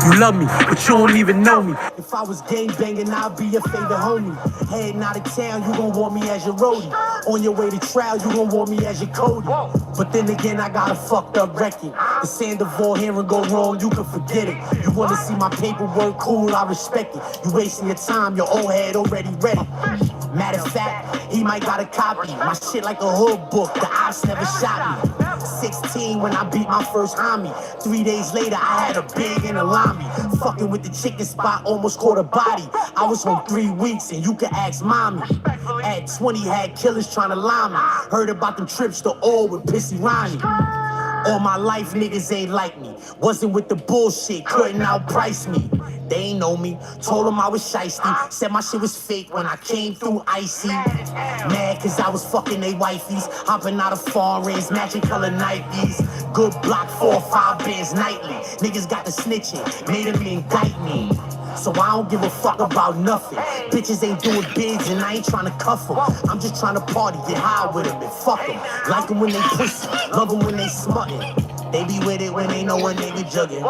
You love me, but you don't even know me. If I was gang banging, I'd be your favorite homie. Heading out of town, you gon' want me as your roadie. On your way to trial, you gon' want me as your Cody. But then again, I got a fucked up record. The Sandoval here and go wrong, you can forget it. You wanna see my paperwork, cool, I respect it. You wasting your time, your old head already ready. Matter of fact, he might got a copy. My shit like a hood book, the ops never shot me. 16 when I beat my first homie. 3 days later, I had a big and a lobby. Fucking with the chicken spot, almost caught a body. I was home 3 weeks, and you can ask mommy. At 20, had killers trying to lie me. Heard about them trips to all with Pissy Ronnie. All my life, niggas ain't like me. Wasn't with the bullshit, couldn't outprice me. They ain't know me, told them I was shiesty. Said my shit was fake when I came through icy. Mad cause I was fucking they wifeys. Hopping out of foreigns, matching color Nikes. Good block, 4 or 5 bands nightly. Niggas got the snitching, made them indict me. So I don't give a fuck about nothing. Bitches ain't doing bids and I ain't trying to cuff them. I'm just trying to party, get high with them and fuck them. Like them when they pussy, love them when they smutting. They be with it when they know a nigga jugging.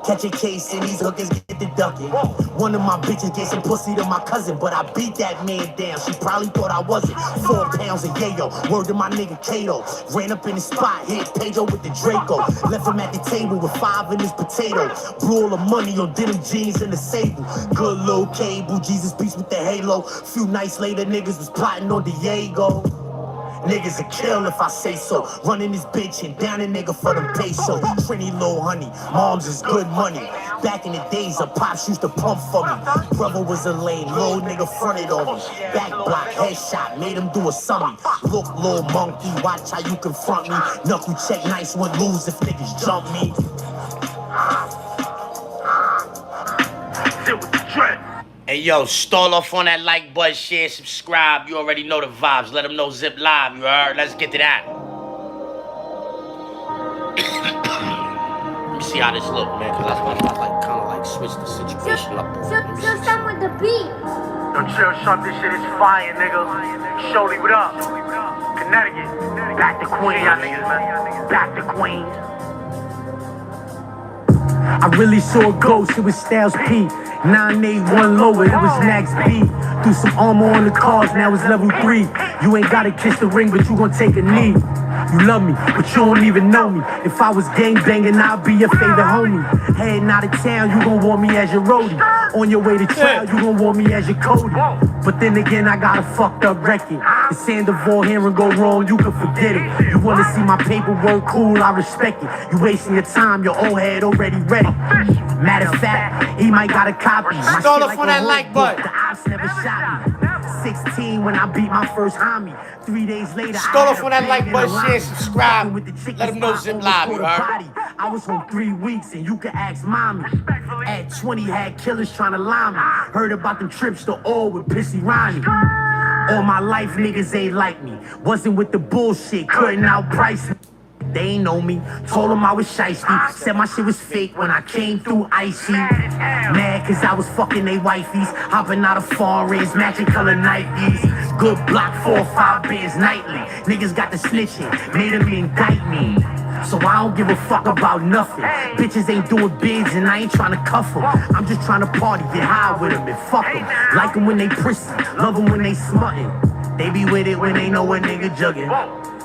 Catch a case and these hookers get the ducking. One of my bitches gave some pussy to my cousin, but I beat that man down. She probably thought I wasn't. 4 pounds of yayo, word to my nigga Kato. Ran up in the spot, hit Pedro with the Draco. Left him at the table with 5 in his potato. Blew all the money on denim jeans and the sable. Good little cable, Jesus peace with the halo. Few nights later, niggas was plotting on Diego. Niggas a kill if I say so. Running this bitch and down a nigga for them pesos. Trini little honey, moms is good money. Back in the days, a pops used to pump for me. Brother was a lame, little nigga fronted on me. Back block, headshot, made him do a summy. Look, little monkey, watch how you confront me. Knuckle check, nice one, lose if niggas jump me. ZIPWITHEDRIP. Hey yo, stall off on that like button, share, subscribe. You already know the vibes. Let them know Zip Live, you heard? Let's get to that. Let me see how this look, man, because that's why I kind of like switch the situation up. Just some with the beat. Yo, chill, sharp, this shit is fire, nigga. Shorty, what up? Connecticut. Back to Queens, y'all niggas, man. Back to Queens. I really saw a ghost, it was Styles P. 981 lower, it was Max B. Threw some armor on the cars, now it's level 3. You ain't gotta kiss the ring, but you gon' take a knee. You love me, but you don't even know me. If I was gang banging, I'd be your favorite homie. Heading out of town, you gon' want me as your roadie. On your way to trial, you gon' want me as your Cody. But then again, I got a fucked up record. The Sandoval here and go wrong, you can forget it. You wanna see my paperwork, cool, I respect it. You wasting your time, your old head already ready. Matter of fact, he might got a copy. My Stall shit off on that like button. The ops never shot me. 16 when I beat my first homie. 3 days later, Stall off on that like button, share, subscribe. Let them know Zip Live, you heard? I was home 3 weeks and you can ask mommy. At 20, had killers trying to lie me. Heard about them trips to all with Pissy Ronnie. All my life, niggas ain't like me. Wasn't with the bullshit, couldn't outprice me. They ain't know me, told them I was shiesty. Said my shit was fake when I came through icy. Mad cause I was fucking they wifeys. Hopping out of foreigns, matching color Nikes. Good block, 4 or 5 bands nightly. Niggas got the snitching, made them indict me. So I don't give a fuck about nothing. Bitches ain't doing bids and I ain't trying to cuff them. I'm just trying to party, get high with them and fuck them. Like them when they prissy, love them when they smutting. They be with it when they know a nigga jugging.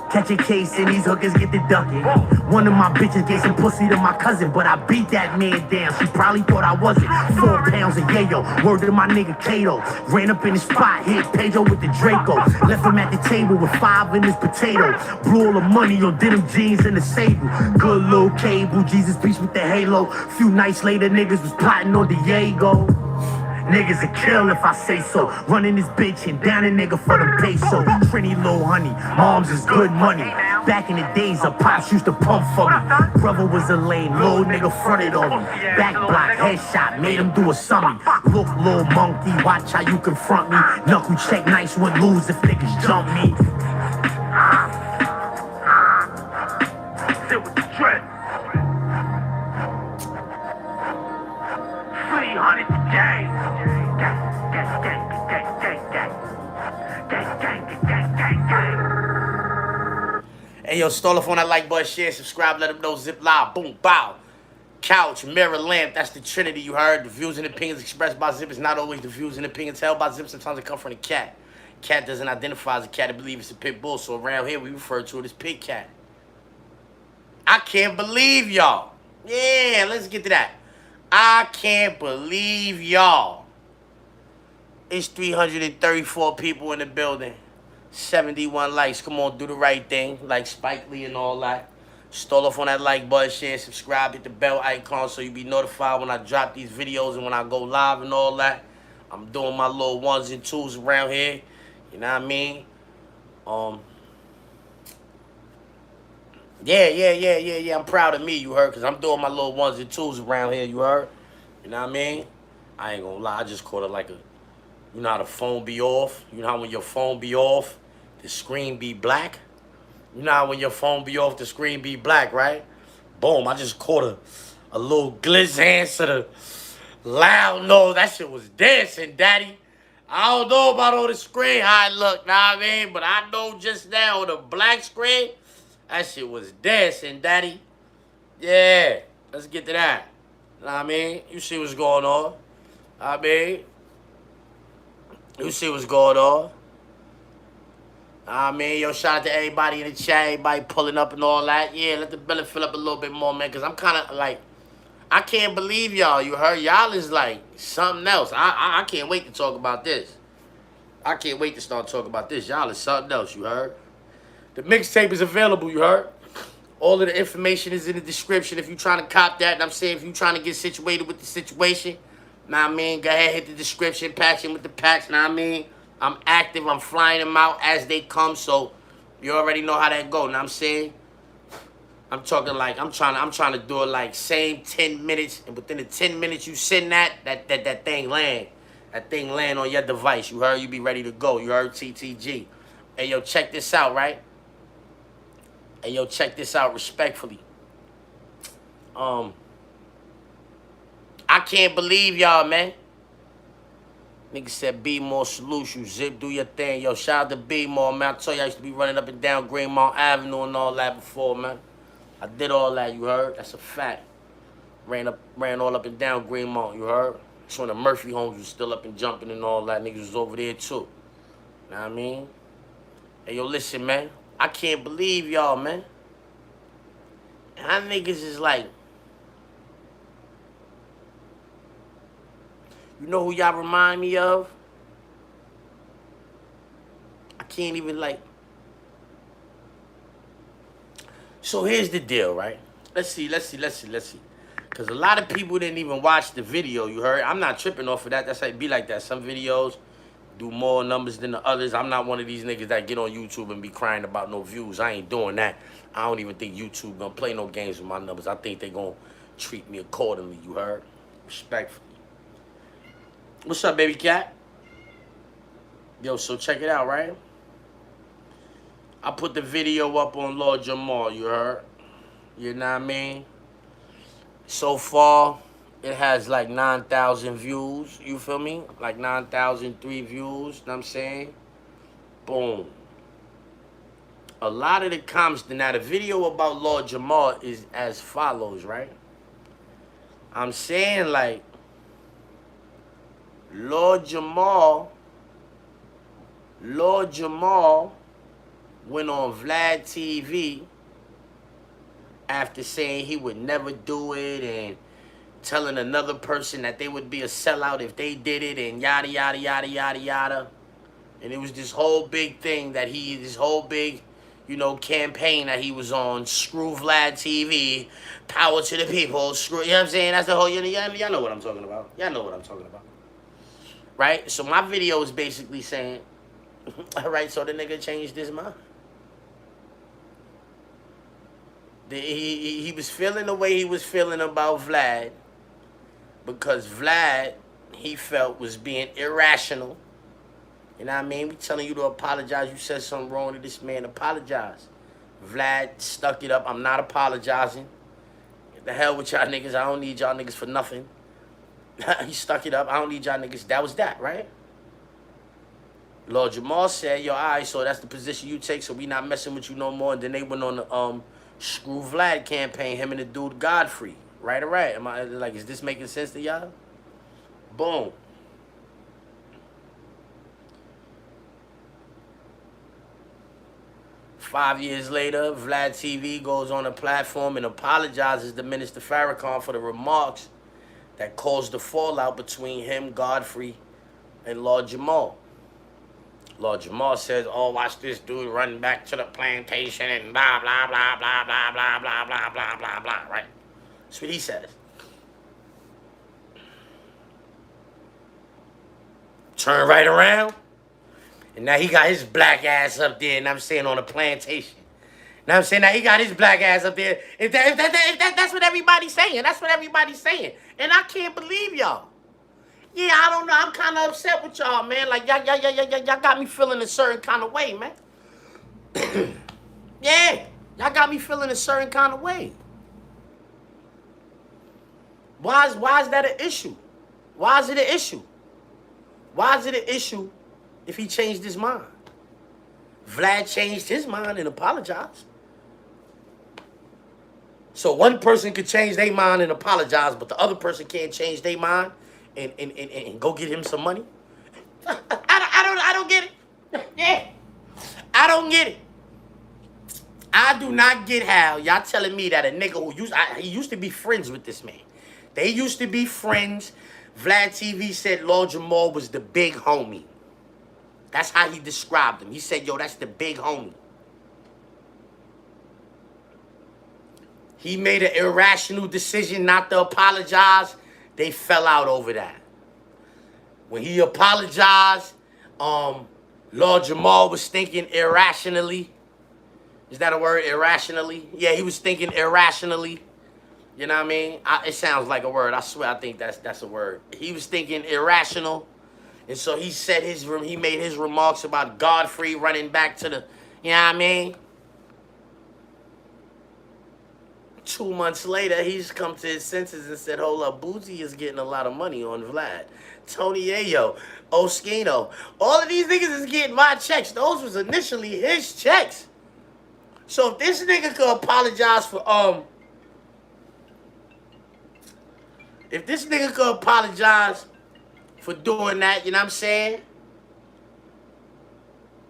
Catch a case and these hookers get the ducking. One of my bitches gave some pussy to my cousin, but I beat that man down. She probably thought I wasn't. 4 pounds of yayo, word to my nigga Kato. Ran up in the spot, hit Pedro with the Draco. Left him at the table with 5 in his potato. Blew all the money on denim jeans and the sable. Good little cable, Jesus peace with the halo. Few nights later, niggas was plotting on Diego. Niggas a kill if I say so. Running this bitch and down a nigga for them pesos. Trini little honey, moms is good money. Back in the days, a pops used to pump for me. Brother was a lame, little nigga fronted on me. Back block, headshot, made him do a summy. Look, little monkey, watch how you confront me. Knuckle check, nice one, lose if niggas jump me. ZIPWITHEDRIP. 300 gang. Hey yo, stall off on that like button, share, subscribe, let them know Zip Live, boom, bow. couch, mirror, lamp, that's the trinity, you heard? The views and opinions expressed by Zip is not always the views and opinions held by Zip. Sometimes they come from the cat. Cat doesn't identify as a cat, I believe it's a pit bull, so around here we refer to it as pit cat. I can't believe y'all. Yeah, let's get to that. I can't believe y'all. It's 334 people in the building. 71 likes. Come on, do the right thing. Like Spike Lee and all that. Stall off on that like button, share, subscribe, hit the bell icon so you be notified when I drop these videos and when I go live and all that. I'm doing my little ones and twos around here. You know what I mean? Yeah. I'm proud of me, you heard? Because I'm doing my little ones and twos around here, you heard? You know what I mean? I ain't gonna lie, I just caught it like a... You know how the phone be off? You know how when your phone be off, the screen be black? You know how when your phone be off, the screen be black, right? Boom, I just caught a little glitz answer to loud no. That shit was dancing, daddy. I don't know about on the screen how it look, nah, I mean? But I know just now on the black screen, that shit was dancing, daddy. Yeah, let's get to that. Know what I mean? You see what's going on. I mean, you see what's going on. I mean, yo, shout out to everybody in the chat, everybody pulling up and all that. Yeah, let the belly fill up a little bit more, man, because I'm kind of like, I can't believe y'all. You heard? Y'all is like something else. I can't wait to talk about this. I can't wait to start talking about this. Y'all is something else, you heard? The mixtape is available, you heard? All of the information is in the description if you're trying to cop that. And I'm saying if you're trying to get situated with the situation, know what I mean? Go ahead, hit the description, patch in with the packs, know what I mean? I'm active, I'm flying them out as they come, so you already know how that go, know what I'm saying? I'm talking like, I'm trying to do it like same 10 minutes, and within the 10 minutes you send that thing land. That thing land on your device, you heard? You be ready to go, you heard TTG. Hey, yo, check this out, right? Hey, yo, check this out respectfully. I can't believe y'all, man. Nigga said, be more solution. Zip, do your thing. Yo, shout out to Be More, man. I told you I used to be running up and down Greenmount Avenue and all that before, man. I did all that, you heard? That's a fact. Ran all up and down Greenmount, you heard? That's when the Murphy homes was still up and jumping and all that. Niggas was over there, too. Know what I mean? Hey, yo, listen, man. I can't believe y'all, man. Y'all niggas is like... You know who y'all remind me of? I can't even like... So here's the deal, right? Let's see. Because a lot of people didn't even watch the video, you heard? I'm not tripping off of that. That's how it be like that. Some videos do more numbers than the others. I'm not one of these niggas that get on YouTube and be crying about no views. I ain't doing that. I don't even think YouTube gonna play no games with my numbers. I think they gonna treat me accordingly, you heard? Respectfully. What's up, baby cat? Yo, so check it out, right? I put the video up on Lord Jamar, you heard? You know what I mean? So far, it has like 9,000 views, you feel me? Like 9,003 views, you know what I'm saying? Boom. A lot of the comments, now the video about Lord Jamar is as follows, right? I'm saying like, Lord Jamar went on Vlad TV after saying he would never do it and telling another person that they would be a sellout if they did it and yada, yada, yada, yada, yada. And it was this whole big thing that this whole big, you know, campaign that he was on. Screw Vlad TV, power to the people, screw, you know what I'm saying? That's the whole, y'all know what I'm talking about. Y'all know what I'm talking about. Right? So my video is basically saying, all right, so the nigga changed his mind. He was feeling the way he was feeling about Vlad because Vlad, he felt, was being irrational. You know what I mean? We telling you to apologize. You said something wrong to this man. Apologize. Vlad stuck it up. I'm not apologizing. Get the hell with y'all niggas. I don't need y'all niggas for nothing. He stuck it up. I don't need y'all niggas. That was that, right? Lord Jamar said, yo, all right, so that's the position you take, so we not messing with you no more. And then they went on the Screw Vlad campaign, him and the dude Godfrey. Right or right? Am I like, is this making sense to y'all? Boom. Five years later, Vlad TV goes on a platform and apologizes to Minister Farrakhan for the remarks that caused the fallout between him, Godfrey, and Lord Jamar. Lord Jamar says, oh, watch this dude run back to the plantation and blah, blah, blah, blah, blah, blah, blah, blah, blah, blah, blah, right? That's what he says. Turn right around, and now he got his black ass up there, and I'm saying on a plantation. Now I'm saying now he got his black ass up there. That's what everybody's saying. That's what everybody's saying. And I can't believe y'all. Yeah, I don't know. I'm kind of upset with y'all, man. Like, y'all got me feeling a certain kind of way, man. Yeah, y'all got me feeling a certain kind of way. Why is that an issue? Why is it an issue? Why is it an issue if he changed his mind? Vlad changed his mind and apologized. So one person could change their mind and apologize, but the other person can't change their mind and go get him some money? I don't get it. Yeah. I don't get it. I do not get how y'all telling me that a nigga who he used to be friends with this man. They used to be friends. Vlad TV said Lord Jamar was the big homie. That's how he described him. He said, yo, that's the big homie. He made an irrational decision not to apologize. They fell out over that. When he apologized, Lord Jamar was thinking irrationally. Is that a word, irrationally? Yeah, he was thinking irrationally. You know what I mean? It sounds like a word. I swear I think that's a word. He was thinking irrational. And so he said he made his remarks about Godfrey running back to the, you know what I mean? 2 months later, he's come to his senses and said, hold up, Boozy is getting a lot of money on Vlad. Tony Ayo, Oskino, all of these niggas is getting my checks. Those was initially his checks. So if this nigga could apologize for, if this nigga could apologize for doing that, you know what I'm saying?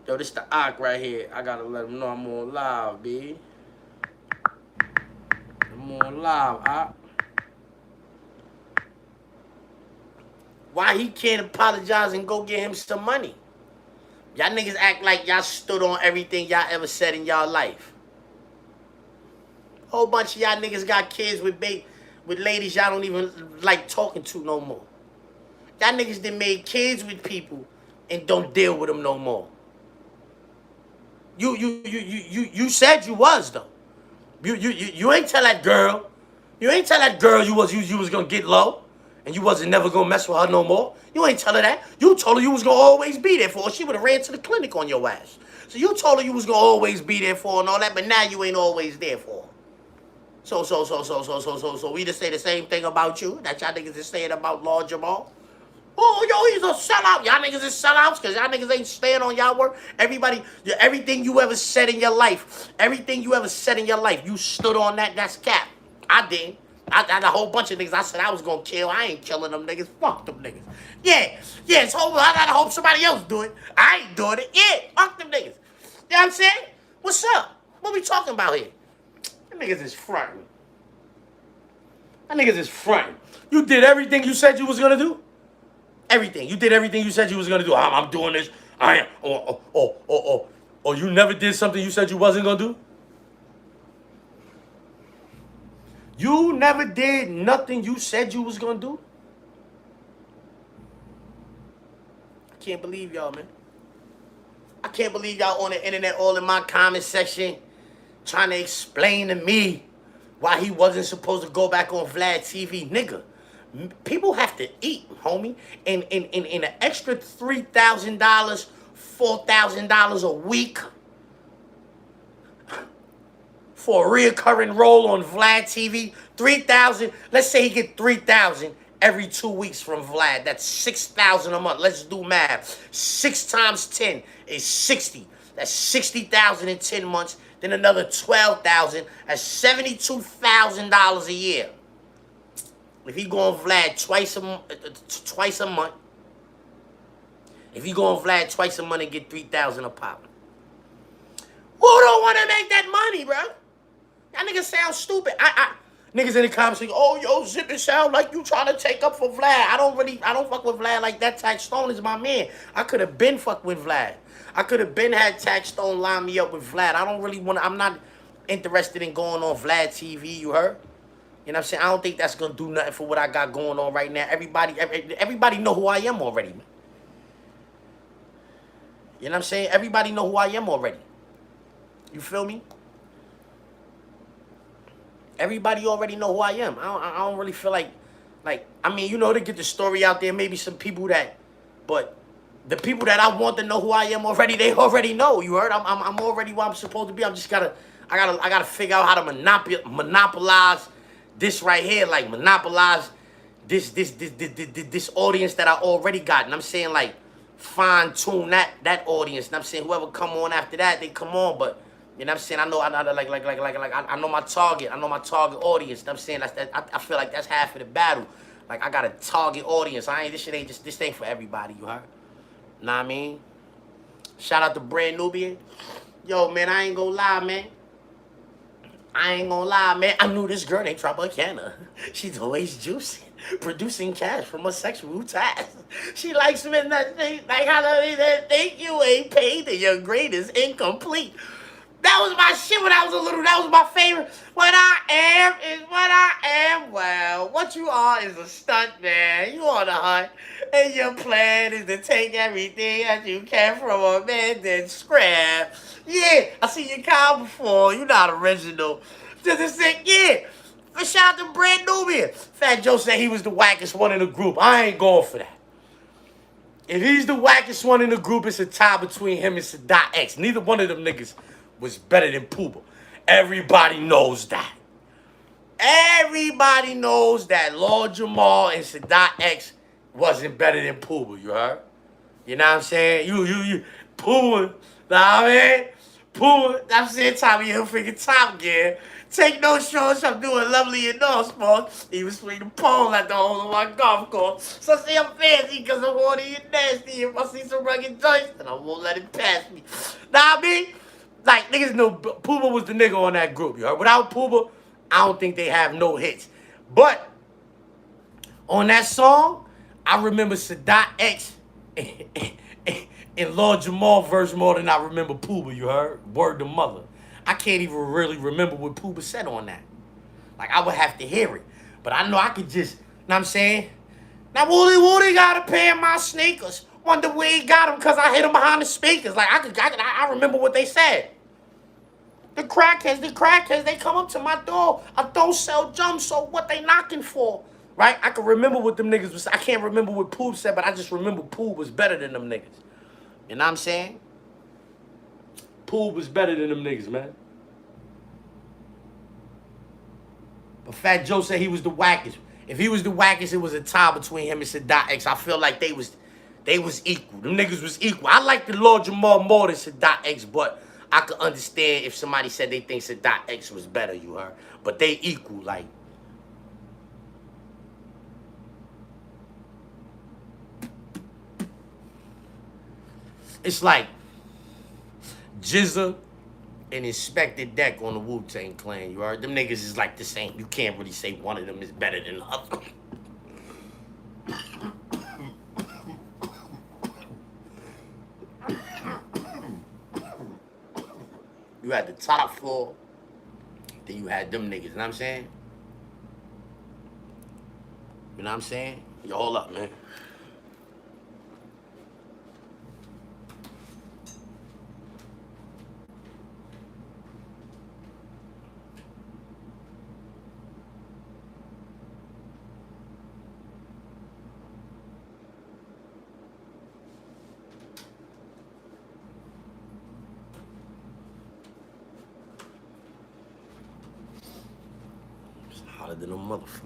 Yo, this the Ock right here. I gotta let him know I'm on live, B. I'm on live, Ock. Why he can't apologize and go get him some money? Y'all niggas act like y'all stood on everything y'all ever said in y'all life. Whole bunch of y'all niggas got kids with ladies y'all don't even like talking to no more. Y'all niggas done made kids with people and don't deal with them no more. You said you was though. You ain't tell that girl. You ain't tell that girl you was gonna get low and you wasn't never gonna mess with her no more. You ain't tell her that. You told her you was gonna always be there for her. She would have ran to the clinic on your ass. So you told her you was gonna always be there for her and all that, but now you ain't always there for her. So we just say the same thing about you that y'all niggas is saying about Lord Jamar. Oh, yo, he's a sellout. Y'all niggas is sellouts because y'all niggas ain't staying on y'all work. Everything you ever said in your life, you stood on that. That's cap. I did. I got a whole bunch of niggas I said I was going to kill. I ain't killing them niggas. Fuck them niggas. Yeah, I got to hope somebody else do it. I ain't doing it. Yeah, fuck them niggas. You know what I'm saying? What's up? What we talking about here? Them niggas is fronting. You did everything you said you was going to do? Everything. You did everything you said you was going to do. I'm doing this. I am. Or you never did something you said you wasn't going to do? You never did nothing you said you was going to do? I can't believe y'all, man. I can't believe y'all on the internet all in my comment section trying to explain to me why he wasn't supposed to go back on Vlad TV. Nigga, people have to eat, homie. And an extra $3,000, $4,000 a week for a reoccurring role on Vlad TV. $3,000. Let's say he get $3,000 every 2 weeks from Vlad. That's $6,000 a month. Let's do math. 6 times 10 is 60. That's $60,000 in 10 months. Then another $12,000. That's $72,000 a year. if he go on Vlad twice a month, if he go on Vlad twice a month and get 3,000 a pop, who don't want to make that money, bro? Y'all niggas sound stupid. Niggas in the comments saying, oh, yo, Zip, it sound like you trying to take up for Vlad. I don't fuck with Vlad like that. Tax Stone is my man. I could have been fucked with Vlad. I could have been had Tax Stone line me up with Vlad. I don't really want to, I'm not interested in going on Vlad TV, you heard? You know what I'm saying? I don't think that's going to do nothing for what I got going on right now. Everybody know who I am already, man. You know what I'm saying? Everybody know who I am already. You feel me? Everybody already know who I am. I don't really feel like, I mean, you know, to get the story out there, maybe some people that, but the people that I want to know who I am already, they already know. You heard? I'm already where I'm supposed to be. I gotta figure out how to monopolize this right here, like monopolize this audience that I already got. And I'm saying, like, fine tune that audience. And I'm saying whoever come on after that, they come on, but. You know what I'm saying? I know my target. I know my target audience. You know what I'm saying? I feel like that's half of the battle. Like, I got a target audience. This ain't for everybody, you heard? Know what I mean? Shout out to Brand Nubian. Yo, man, I ain't gonna lie, man. I knew this girl named Tropicana. She's always juicing, producing cash from her sexual ties. She likes men that think, like how they think you ain't paid and your grade is incomplete. That was my shit when I was a little. That was my favorite. What I am is what I am. Well, what you are is a stunt man. You on a hunt, and your plan is to take everything that you can from a man, then scrap. Yeah, I seen your car before. You not original. Just a sick, yeah. But shout out to Brand Nubian. Fat Joe said he was the wackest one in the group. I ain't going for that. If he's the wackest one in the group, it's a tie between him and Sadat X. Neither one of them niggas was better than Pooba. Everybody knows that. Everybody knows that Lord Jamar and Sadat X wasn't better than Pooba, you heard? You know what I'm saying? You, Pooba, nah, man. Pooba, I'm saying Tommy Hilfiger Top Gear. Take no shorts, I'm doing lovely and all sports. He was swinging the pole at the hole of my golf course. So see, I'm fancy because I'm horny and nasty. If I see some rugged joints, then I won't let it pass me. Nah, I mean? Like, niggas know Pooba was the nigga on that group, you heard? Without Pooba, I don't think they have no hits. But on that song, I remember Sadat X and Lord Jamal verse more than I remember Pooba, you heard? Word to mother. I can't even really remember what Pooba said on that. Like, I would have to hear it. But I know I could just, know what I'm saying? Now, Wooly got a pair of my sneakers. Wonder where he got them because I hit him behind the speakers. Like, I remember what they said. The crackheads, they come up to my door. I don't sell jumps, so what they knocking for? Right? I can remember what them niggas was. I can't remember what Poob said, but I just remember Poob was better than them niggas. You know what I'm saying? Poob was better than them niggas, man. But Fat Joe said he was the wackest. If he was the wackest, it was a tie between him and Sadat X. I feel like they was equal. Them niggas was equal. I like the Lord Jamal more than Sadat X, but I could understand if somebody said they think Sadat X was better, you heard? But they equal, like. It's like Jizza and Inspector Deck on the Wu-Tang Clan, you heard? Them niggas is like the same. You can't really say one of them is better than the other. You had the top floor, then you had them niggas, you know what I'm saying? You know what I'm saying? Yo, hold up, man. Hotter than a motherfucker.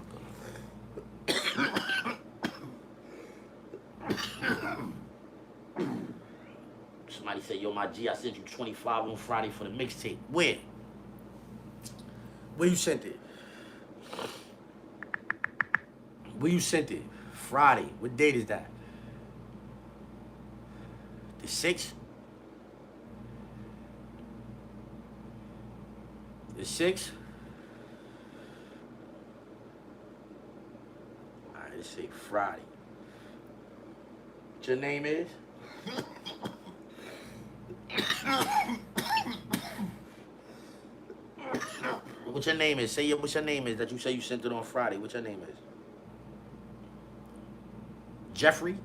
Somebody said, yo, my G, I sent you 25 on Friday for the mixtape. Where? Where you sent it? Where you sent it? Friday. What date is that? The 6th? The 6th? Alright, let's say Friday. What your name is? What your name is? Say what your name is that you say you sent it on Friday. What your name is? Jeffrey?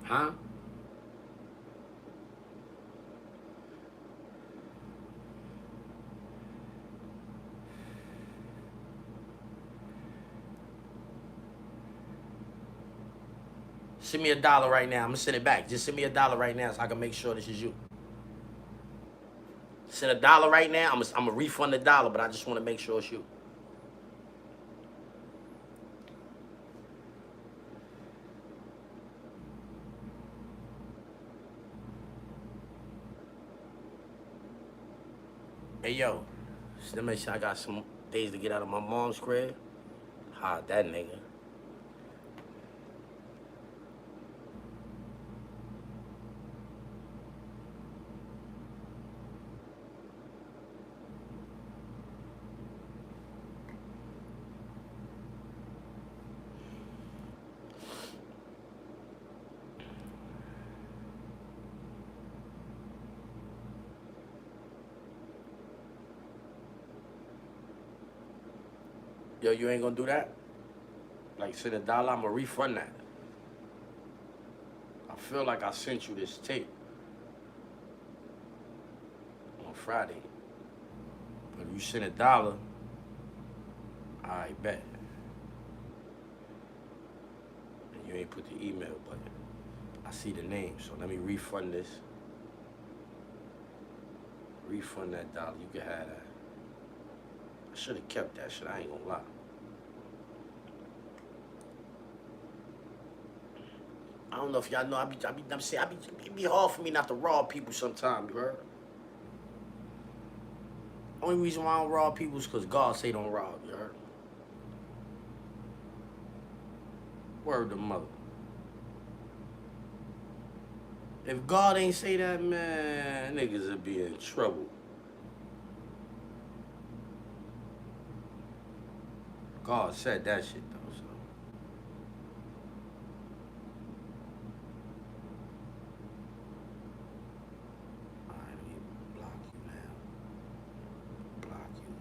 Huh? Send me $1 right now. I'm gonna send it back. Just send me $1 right now so I can make sure this is you. Send $1 right now. I'm gonna refund $1, but I just want to make sure it's you. Hey yo, let me make sure I got some days to get out of my mom's crib. Hide that nigga. Yo, you ain't gonna do that? Like, send $1, I'm gonna refund that. I feel like I sent you this tape on Friday. But if you send $1, I bet. And you ain't put the email, but I see the name, so let me refund this. Refund that $1, you can have that. I should have kept that shit, I ain't gonna lie. I don't know if y'all know, it be hard for me not to rob people sometimes, you heard? Only reason why I don't rob people is because God say don't rob, you heard? Word to mother. If God ain't say that, man, niggas would be in trouble. God said that shit though, so. Alright, let me block you now. Block you.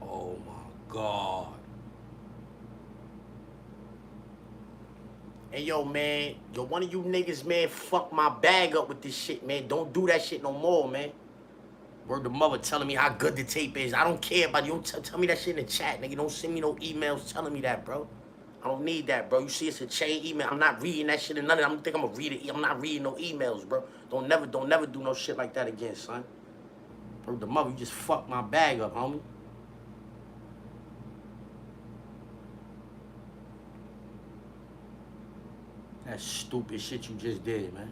Oh my God. Hey yo, man. Yo, one of you niggas, man, fuck my bag up with this shit, man. Don't do that shit no more, man. Word to mother telling me how good the tape is. I don't care about you. Don't tell me that shit in the chat, nigga. Don't send me no emails telling me that, bro. I don't need that, bro. You see, it's a chain email. I'm not reading that shit and none of that. I don't think I'm gonna read it. I'm not reading no emails, bro. Don't never do no shit like that again, son. Word to mother, you just fucked my bag up, homie. That stupid shit you just did, man.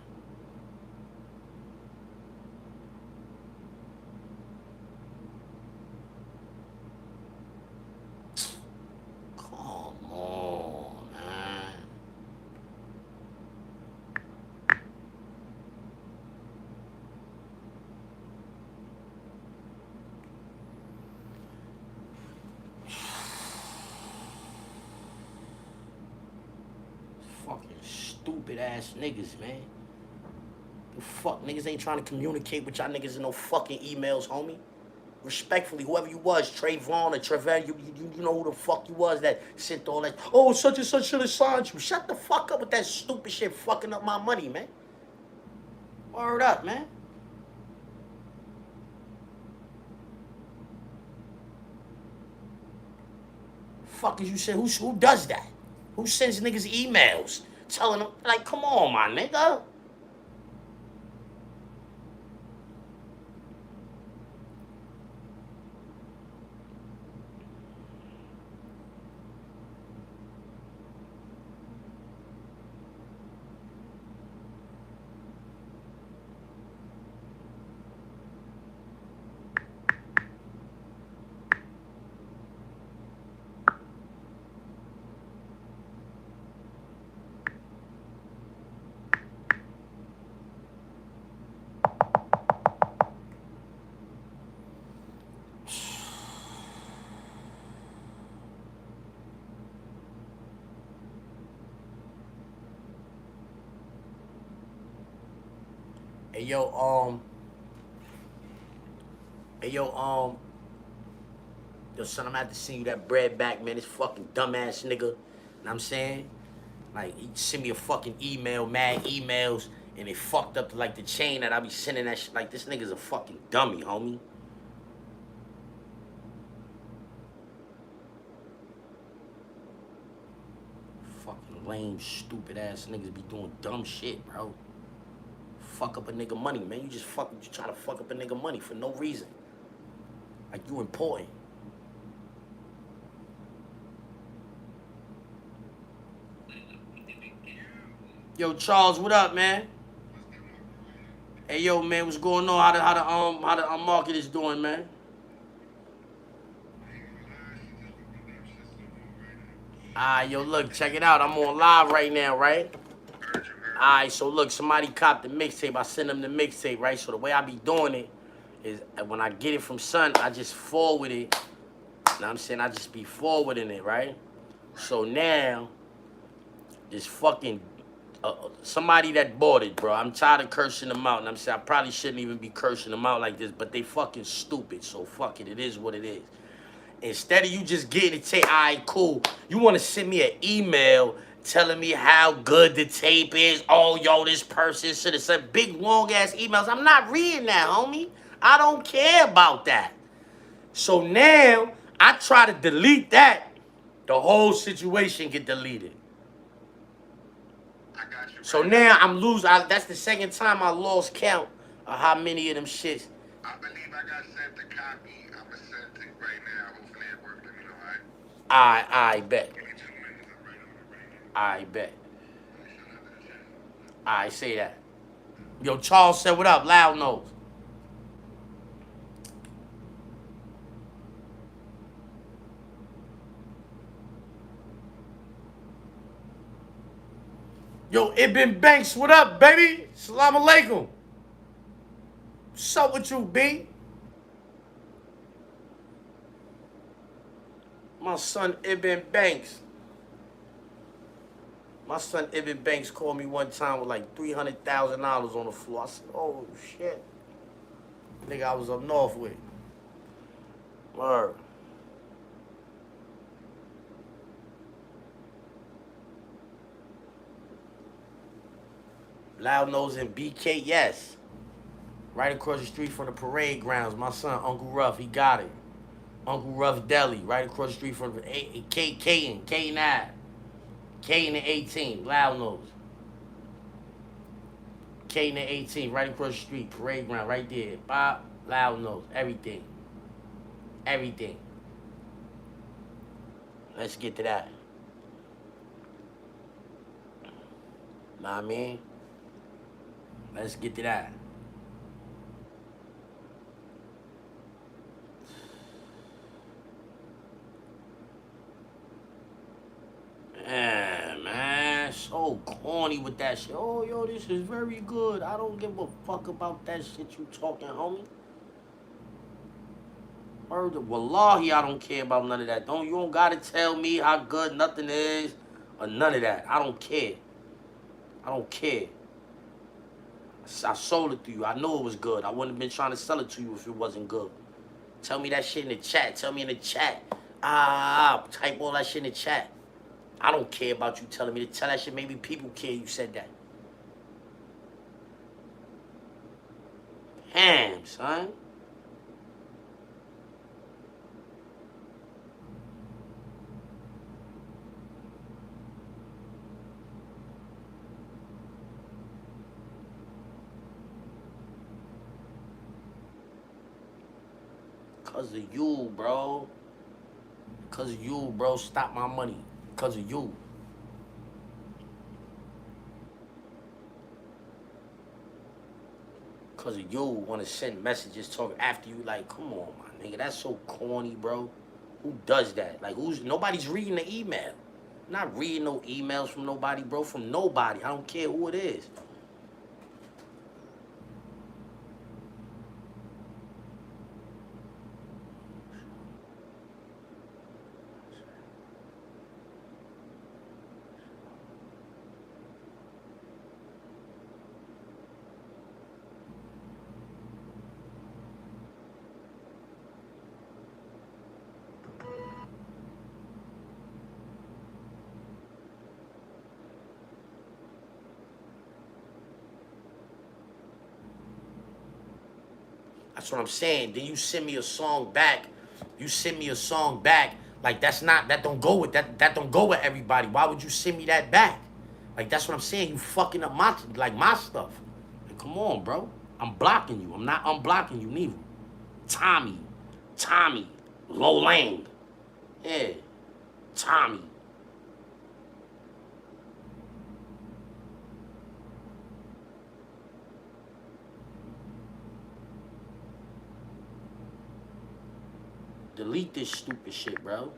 Come on, man. Fucking stupid ass niggas, man. The fuck niggas ain't trying to communicate with y'all niggas in no fucking emails, homie. Respectfully, whoever you was, Trayvon or Trevor, you know who the fuck you was that sent all that. Oh, such and such should have signed you. Shut the fuck up with that stupid shit fucking up my money, man. Word up, man. Fuck is you say? Who does that? Who sends niggas emails telling them, like, come on, my nigga. Hey yo, hey yo, son, I'm gonna have to send you that bread back, man. This fucking dumbass nigga. Know what I'm saying? Like, he send me a fucking email, mad emails, and they fucked up like the chain that I be sending that shit. Like, this nigga's a fucking dummy, homie. Fucking lame, stupid ass niggas be doing dumb shit, bro. Fuck up a nigga money, man. You try to fuck up a nigga money for no reason. Like, you important. Yo, Charles, what up, man? Hey, yo, man, what's going on? How the market is doing, man? Yo, look, check it out. I'm on live right now, right? Alright, so look, somebody copped the mixtape. I send them the mixtape, right? So the way I be doing it is when I get it from Son, I just forward it. You know what I'm saying? I just be forwarding it, right? So now, this fucking somebody that bought it, bro. I'm tired of cursing them out. And I'm saying I probably shouldn't even be cursing them out like this, but they fucking stupid. So fuck it. It is what it is. Instead of you just getting it, say, all right, cool. You want to send me an email telling me how good the tape is. Oh, yo, this person should have sent big, long-ass emails. I'm not reading that, homie. I don't care about that. So now, I try to delete that. The whole situation get deleted. I got you. So now I'm losing. That's the second time I lost count of how many of them shits. I believe I got sent the copy. I'm going to send it right now. Hopefully it works. Let me know, all right? I bet. Give me 2 minutes. I'm right on it right now. I bet. Let me show that to the chat. I say that. Yo, Charles said, what up? Loud nose. Yo, Ibn Banks, what up, baby? Salam alaikum. What's up with you, B? My son Ibn Banks. My son Ibn Banks called me one time with like $300,000 on the floor. I said, oh, shit. Nigga, I was up north with. Word. Loud Nose and BK, yes. Right across the street from the parade grounds. My son, Uncle Ruff, he got it. Uncle Ruff Deli, right across the street from K9. K and 18, Loud Nose. K and 18, right across the street, parade ground, right there. Bob, Loud Nose, everything. Everything. Let's get to that. Know what I mean? Let's get to that. Yeah, man, so corny with that shit. Oh, yo, this is very good. I don't give a fuck about that shit you talking, homie. Murder, wallahi, I don't care about none of that. You don't gotta tell me how good nothing is or none of that. I don't care. I don't care. I sold it to you. I know it was good. I wouldn't have been trying to sell it to you if it wasn't good. Tell me that shit in the chat. Tell me in the chat. Type all that shit in the chat. I don't care about you telling me to tell that shit. Maybe people care you said that. Damn, son. Cause of you, bro. Cause of you, bro. Stop my money. Cause of you. Cause of you want to send messages talking after you. Like, come on, my nigga. That's so corny, bro. Who does that? Like, nobody's reading the email. I'm not reading no emails from nobody, bro. From nobody. I don't care who it is. That's what I'm saying. Then you send me a song back. You send me a song back. Like that don't go with that don't go with everybody. Why would you send me that back? Like that's what I'm saying. You fucking up my stuff. Like, come on, bro. I'm blocking you. I'm not unblocking you neither. Tommy, Lolang. Yeah, Tommy. Delete this stupid shit, bro.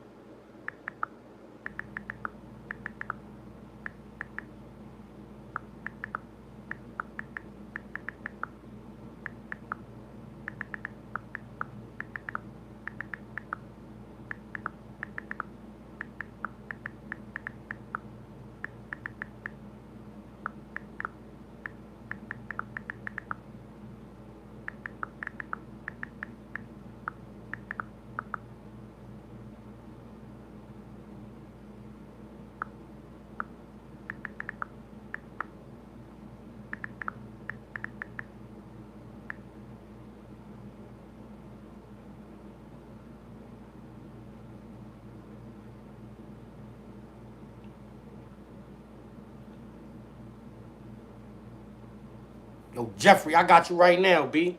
Yo, Jeffrey, I got you right now, B.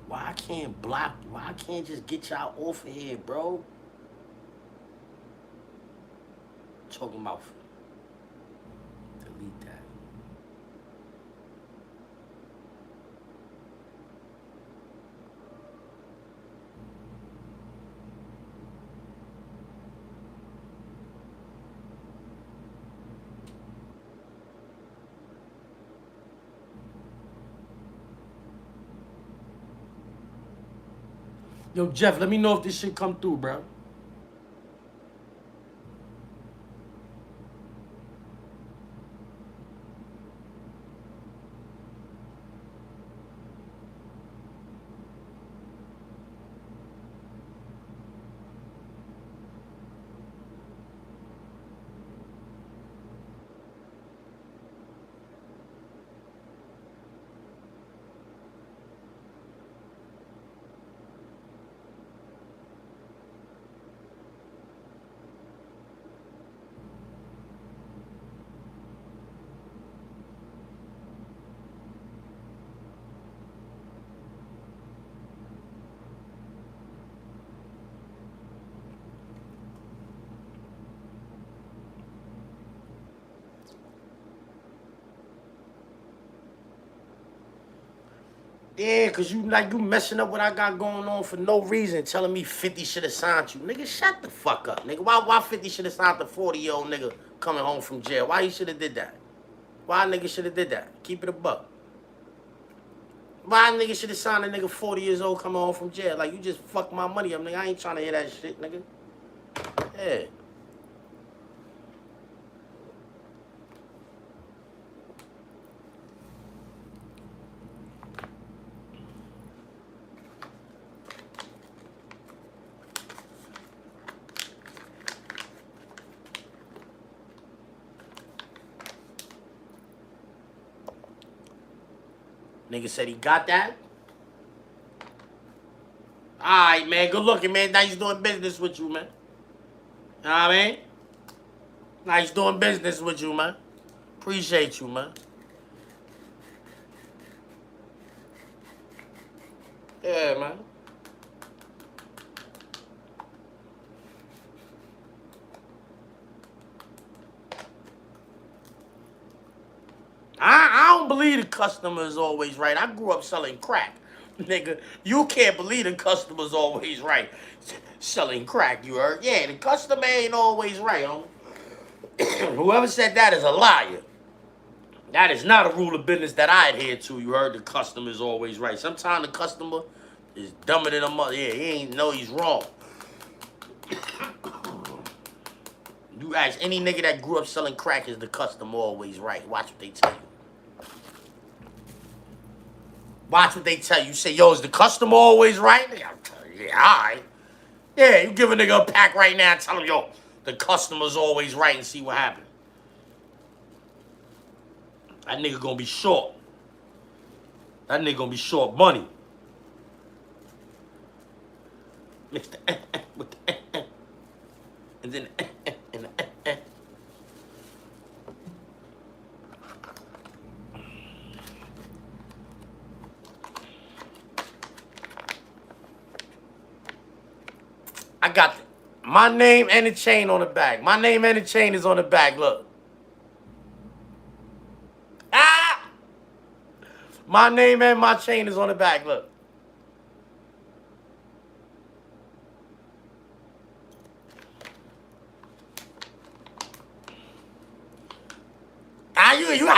Why I can't block? Why I can't just get y'all off of here, bro? Talking about delete that. Yo, Jeff, let me know if this shit come through, bro. Yeah, cause you messing up what I got going on for no reason, telling me 50 should have signed you. Nigga, shut the fuck up, nigga. Why 50 should have signed the 40-year-old nigga coming home from jail? Why he should have did that? Why a nigga should have did that? Keep it a buck. Why a nigga should have signed a nigga 40 years old coming home from jail? Like, you just fucked my money up, nigga. I ain't trying to hear that shit, nigga. Yeah. Nigga said he got that. Alright, man. Good looking, man. Nice doing business with you, man. You know what I mean? Nice doing business with you, man. Appreciate you, man. Yeah, man. I don't believe the customer is always right. I grew up selling crack. Nigga, you can't believe the customer's always right. Selling crack, you heard? Yeah, the customer ain't always right, homie. Whoever said that is a liar. That is not a rule of business that I adhere to. You heard? The customer is always right. Sometimes the customer is dumber than a mother. Yeah, he ain't know he's wrong. You ask any nigga that grew up selling crack, is the customer always right? Watch what they tell you. Watch what they tell you. You say, yo, is the customer always right? Nigga, yeah, all right. Yeah, you give a nigga a pack right now and tell him, yo, the customer's always right and see what happens. That nigga gonna be short. That nigga gonna be short money. Mix the with the and then and the I got my name and the chain on the back. My name and the chain is on the back. Look. Ah! My name and my chain is on the back. Look. How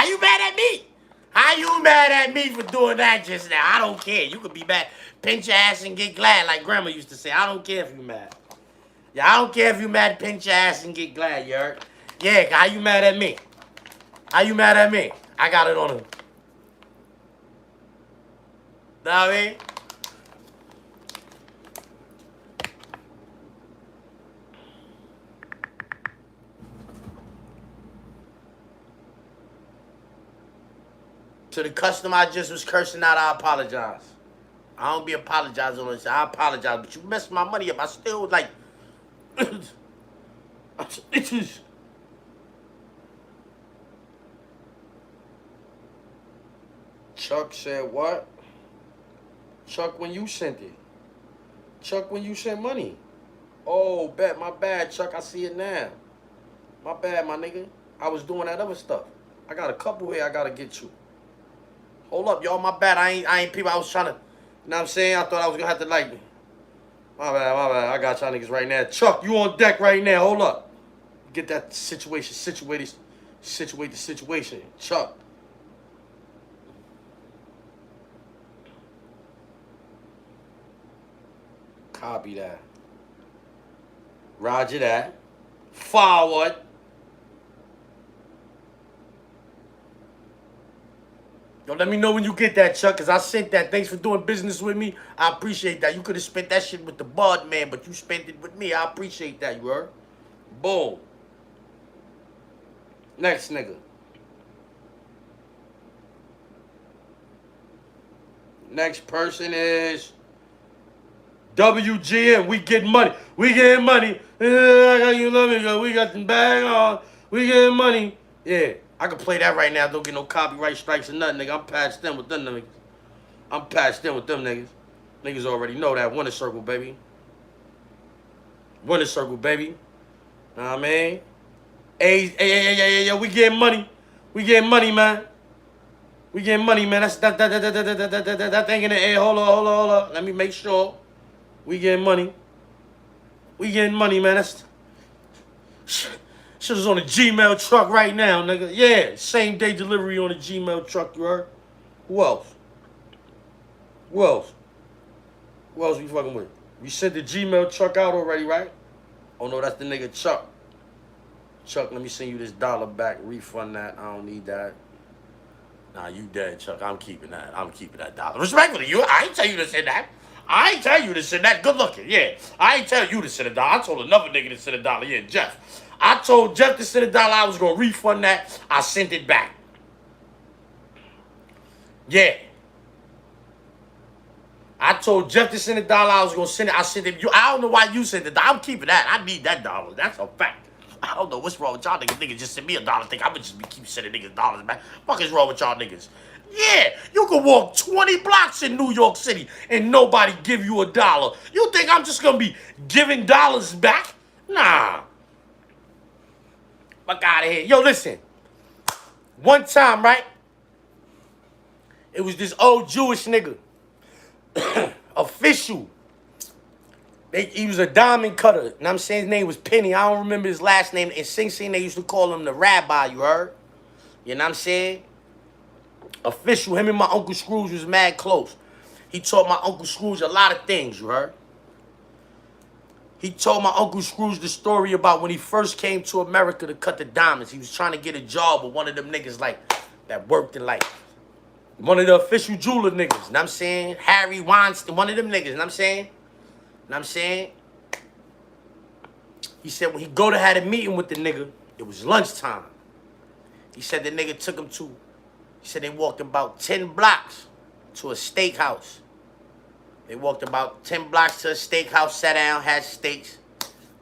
you mad at me? How you mad at me for doing that just now? I don't care. You could be mad. Pinch your ass and get glad, like grandma used to say. I don't care if you mad. Yeah, I don't care if you mad. Pinch your ass and get glad, you heard? Yeah, how you mad at me? How you mad at me? I got it on him. Know what I mean? To the customer I just was cursing out, I apologize. I don't be apologizing on this. I apologize, but you messed my money up. I still like. Chuck said what? Chuck, when you sent it. Chuck, when you sent money. Oh, bet, my bad, Chuck. I see it now. My bad, my nigga. I was doing that other stuff. I got a couple here I gotta get you. Hold up, y'all. My bad. I ain't people. I was trying to, you know what I'm saying? I thought I was gonna have to like, my bad. I got y'all niggas right now. Chuck, you on deck right now. Hold up. Get that situate the situation. Chuck. Copy that. Roger that. Forward. Yo, let me know when you get that, Chuck, because I sent that. Thanks for doing business with me. I appreciate that. You could have spent that shit with the bud man, but you spent it with me. I appreciate that, you heard? Boom. Next nigga. Next person is WGM. We get money. We getting money. I got you love me. We got the bag on. We getting money. Yeah. I can play that right now. Don't get no copyright strikes or nothing, nigga. I'm patched in with them niggas. I'm patched in with them niggas. Niggas already know that. Winner circle, baby. Winner circle, baby. Know what I mean? Hey, we getting money. We getting money, man. We getting money, man. That's that thing in the air. Hold on. Let me make sure. We getting money. We getting money, man. That's shit is on a Gmail truck right now, nigga. Yeah, same day delivery on a Gmail truck, you heard? Who else? Who else? Who else we fucking with? We sent the Gmail truck out already, right? Oh no, that's the nigga Chuck. Chuck, let me send you this dollar back. Refund that. I don't need that. Nah, you dead, Chuck. I'm keeping that. I'm keeping that dollar. Respectfully, I ain't tell you to send that. I ain't tell you to send that. Good looking, yeah. I ain't tell you to send a dollar. I told another nigga to send a dollar. Yeah, Jeff. I told Jeff to send a dollar. I was going to refund that. I sent it back. Yeah. I told Jeff to send a dollar. I was going to send it. I sent it. I don't know why you sent it. I'm keeping that. I need that dollar. That's a fact. I don't know what's wrong with y'all niggas. Niggas just send me a dollar. Think I'm going to just keep sending niggas dollars back. Fuck is wrong with y'all niggas? Yeah, you can walk 20 blocks in New York City and nobody give you a dollar. You think I'm just going to be giving dollars back? Nah. Fuck out of here. Yo, listen. One time, right? It was this old Jewish nigga. Official. He was a diamond cutter. You know what I'm saying? His name was Penny. I don't remember his last name. In Sing Sing, they used to call him the rabbi, you heard? You know what I'm saying? Official. Him and my Uncle Scrooge was mad close. He taught my Uncle Scrooge a lot of things, you heard? He told my Uncle Scrooge the story about when he first came to America to cut the diamonds. He was trying to get a job with one of them niggas like that worked in like One of the official jeweler niggas, know what I'm saying? Harry Weinstein, one of them niggas, know what I'm saying? Know what I'm saying? He said when he go to have a meeting with the nigga, it was lunchtime. He said the nigga took him to, he said they walked about 10 blocks to a steakhouse. They walked about 10 blocks to a steakhouse, sat down, had steaks,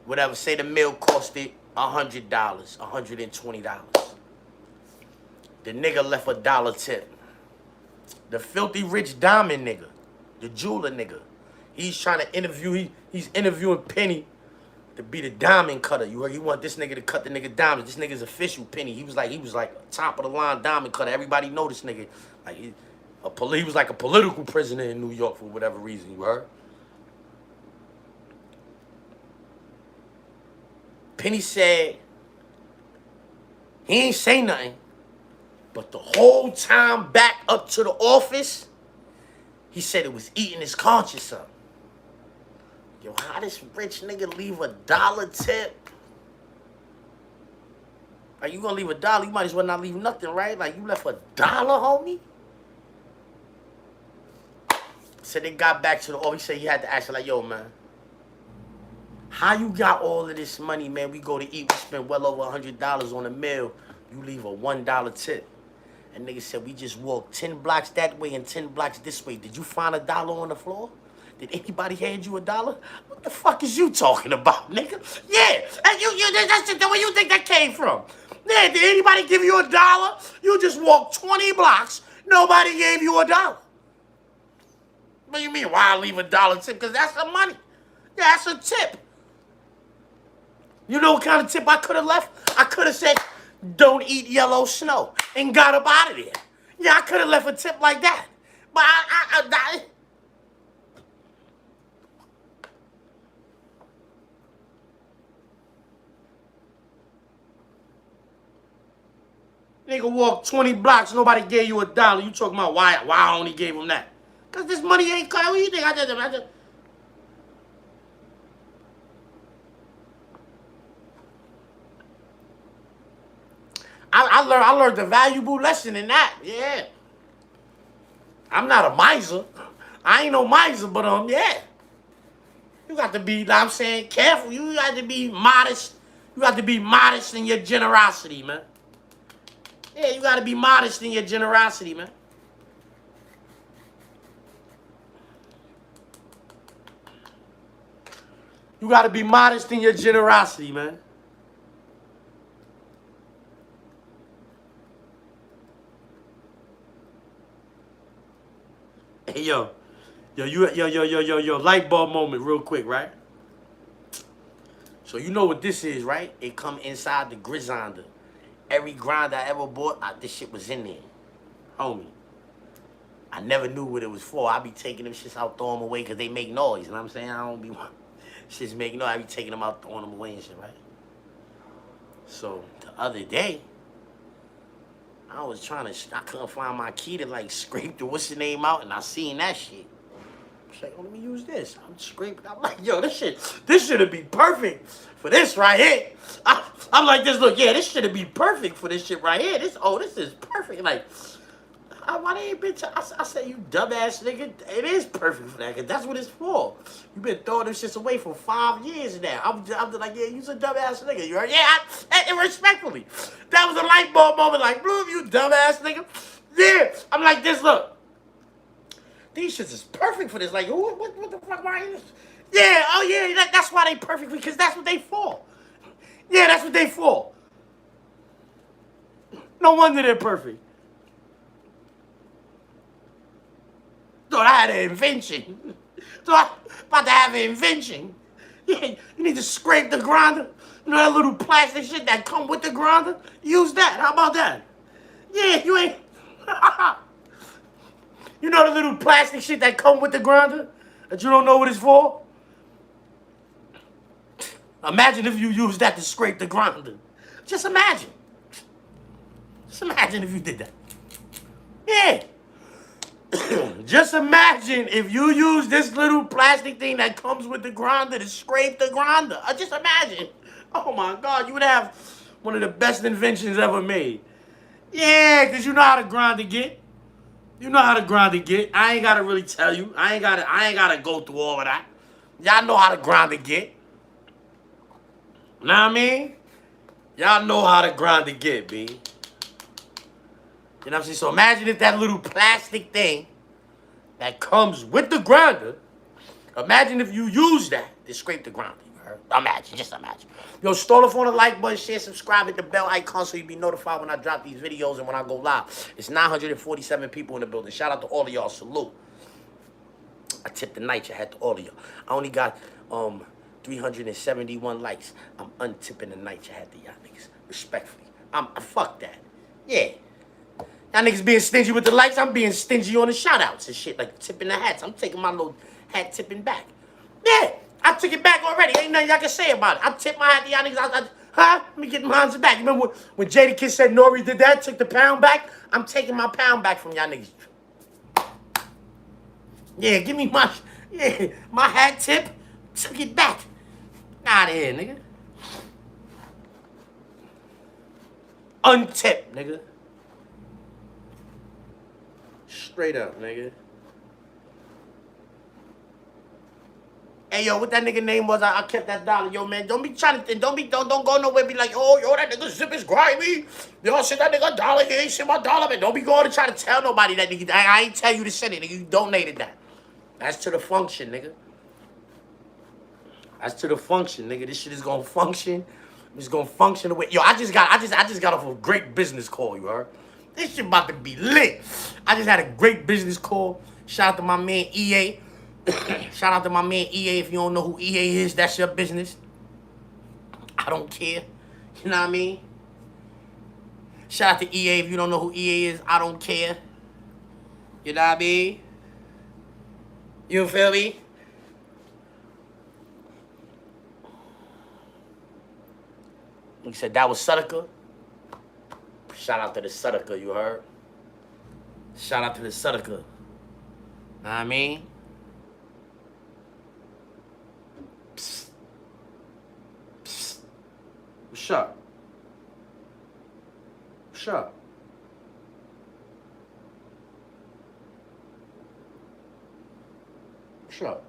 whatever. Say the meal costed $100, $120. The nigga left $1 tip. The filthy rich diamond nigga, the jeweler nigga, he's trying to interview, he's interviewing Penny to be the diamond cutter. You heard? He want this nigga to cut the nigga diamonds. This nigga's official Penny. He was like top of the line diamond cutter. Everybody know this nigga. Like he was like a political prisoner in New York for whatever reason. You heard? Penny said he ain't say nothing. But the whole time back up to the office, he said it was eating his conscience up. Yo, how this rich nigga leave $1 tip? Like, you gonna leave $1, you might as well not leave nothing, right? Like, you left $1, homie? So they got back to the office. He said he had to ask her, like, yo, man, how you got all of this money, man? We go to eat, we spend well over $100 on a meal. You leave a $1 tip. And nigga said, we just walked 10 blocks that way and 10 blocks this way. Did you find $1 on the floor? Did anybody hand you $1? What the fuck is you talking about, nigga? Yeah, and that's the where you think that came from. Yeah, did anybody give you $1? You just walked 20 blocks, nobody gave you $1. What do you mean, why I leave $1 tip? Because that's some money. Yeah, that's a tip. You know what kind of tip I could have left? I could have said, don't eat yellow snow, and got up out of there. Yeah, I could have left a tip like that. But I nigga walked 20 blocks, nobody gave you $1. You talking about why I only gave him that? Because this money ain't cut. What do you think I did? I learned a valuable lesson in that. Yeah. I'm not a miser. I ain't no miser, but yeah. You got to be, I'm saying, careful. You got to be modest. You got to be modest in your generosity, man. Yeah, you got to be modest in your generosity, man. You got to be modest in your generosity, man. Hey, yo, light bulb moment real quick, right? So you know what this is, right? It come inside the grizzonder. Every grind I ever bought, this shit was in there. Homie. I never knew what it was for. I be taking them shits out, throwing them away because they make noise. You know what I'm saying? I don't be shits making noise. I be taking them out, throwing them away and shit, right? So the other day, I was I couldn't find my key to like scrape the what's the name out, and I seen that shit. I was like, oh, let me use this. I'm scraping. I'm like, yo, this should be perfect for this right here. I'm like, this, look, yeah, this should be perfect for this shit right here. This is perfect. Like, why they ain't been I said, you dumbass nigga, it is perfect for that, because that's what it's for. You been throwing them shits away for 5 years now. I'm like, yeah, you's a dumbass nigga. You heard? Yeah, and respectfully. That was a light bulb moment, like, bloom, you dumbass nigga. Yeah, I'm like, this, look. These shits is perfect for this. Like, what the fuck, why is this? Yeah, oh yeah, that's why they perfect, because that's what they for. Yeah, that's what they for. No wonder they're perfect. Thought I had an invention. Thought about to have an invention. Yeah, you need to scrape the grinder. You know that little plastic shit that come with the grinder? Use that. How about that? Yeah, you ain't. You know the little plastic shit that come with the grinder that you don't know what it's for? Imagine if you used that to scrape the grinder. Just imagine. Just imagine if you did that. Yeah. Just imagine if you use this little plastic thing that comes with the grinder to scrape the grinder. Just imagine. Oh my God, you would have one of the best inventions ever made. Yeah, because you know how to grind to get. You know how to grind and get. I ain't gotta really tell you. I ain't gotta go through all of that. Y'all know how to grind and get. Know what I mean? Y'all know how to grind and get, B. You know what I'm saying? So imagine if that little plastic thing that comes with the grinder, imagine if you use that to scrape the grinder. Imagine, just imagine. Yo, stall off on the like button, share, subscribe, hit the bell icon so you be notified when I drop these videos and when I go live. It's 947 people in the building. Shout out to all of y'all. Salute. I tipped the night. I had to all of y'all. I only got 371 likes. I'm untipping the night. I had to y'all niggas. Respectfully. Fuck that. Yeah. Y'all niggas being stingy with the likes. I'm being stingy on the shout outs and shit. Like tipping the hats. I'm taking my little hat tipping back. Yeah. I took it back already. Ain't nothing y'all can say about it. I tipped my hat to y'all niggas. Let me get mine back. You remember when Jada Kiss said NORE did that? Took the pound back? I'm taking my pound back from y'all niggas. Yeah, give me my hat tip. Took it back. Out of here, nigga. Untip, nigga. Straight up, nigga. Hey, yo, what that nigga name was? I kept that dollar. Yo, man, don't be trying to, don't go nowhere. Be like, oh, yo, that nigga Zip is grimy. Yo, send that nigga a dollar. He ain't send my dollar, man. Don't be going to try to tell nobody that nigga. I ain't tell you to send it, nigga. You donated that. That's to the function, nigga. That's to the function, nigga. This shit is gonna function. It's gonna function the way. Yo, I just got off a great business call, you heard? This shit about to be lit. I just had a great business call. Shout out to my man EA. Shout out to my man EA. If you don't know who EA is, that's your business. I don't care. You know what I mean? Shout out to EA. If you don't know who EA is, I don't care. You know what I mean? You feel me? He said that was Sudoku. Shout out to the Sudoku, you heard? Shout out to the Sudoku. Know what I mean? Psst. Psst. What's up? What's up? What's up?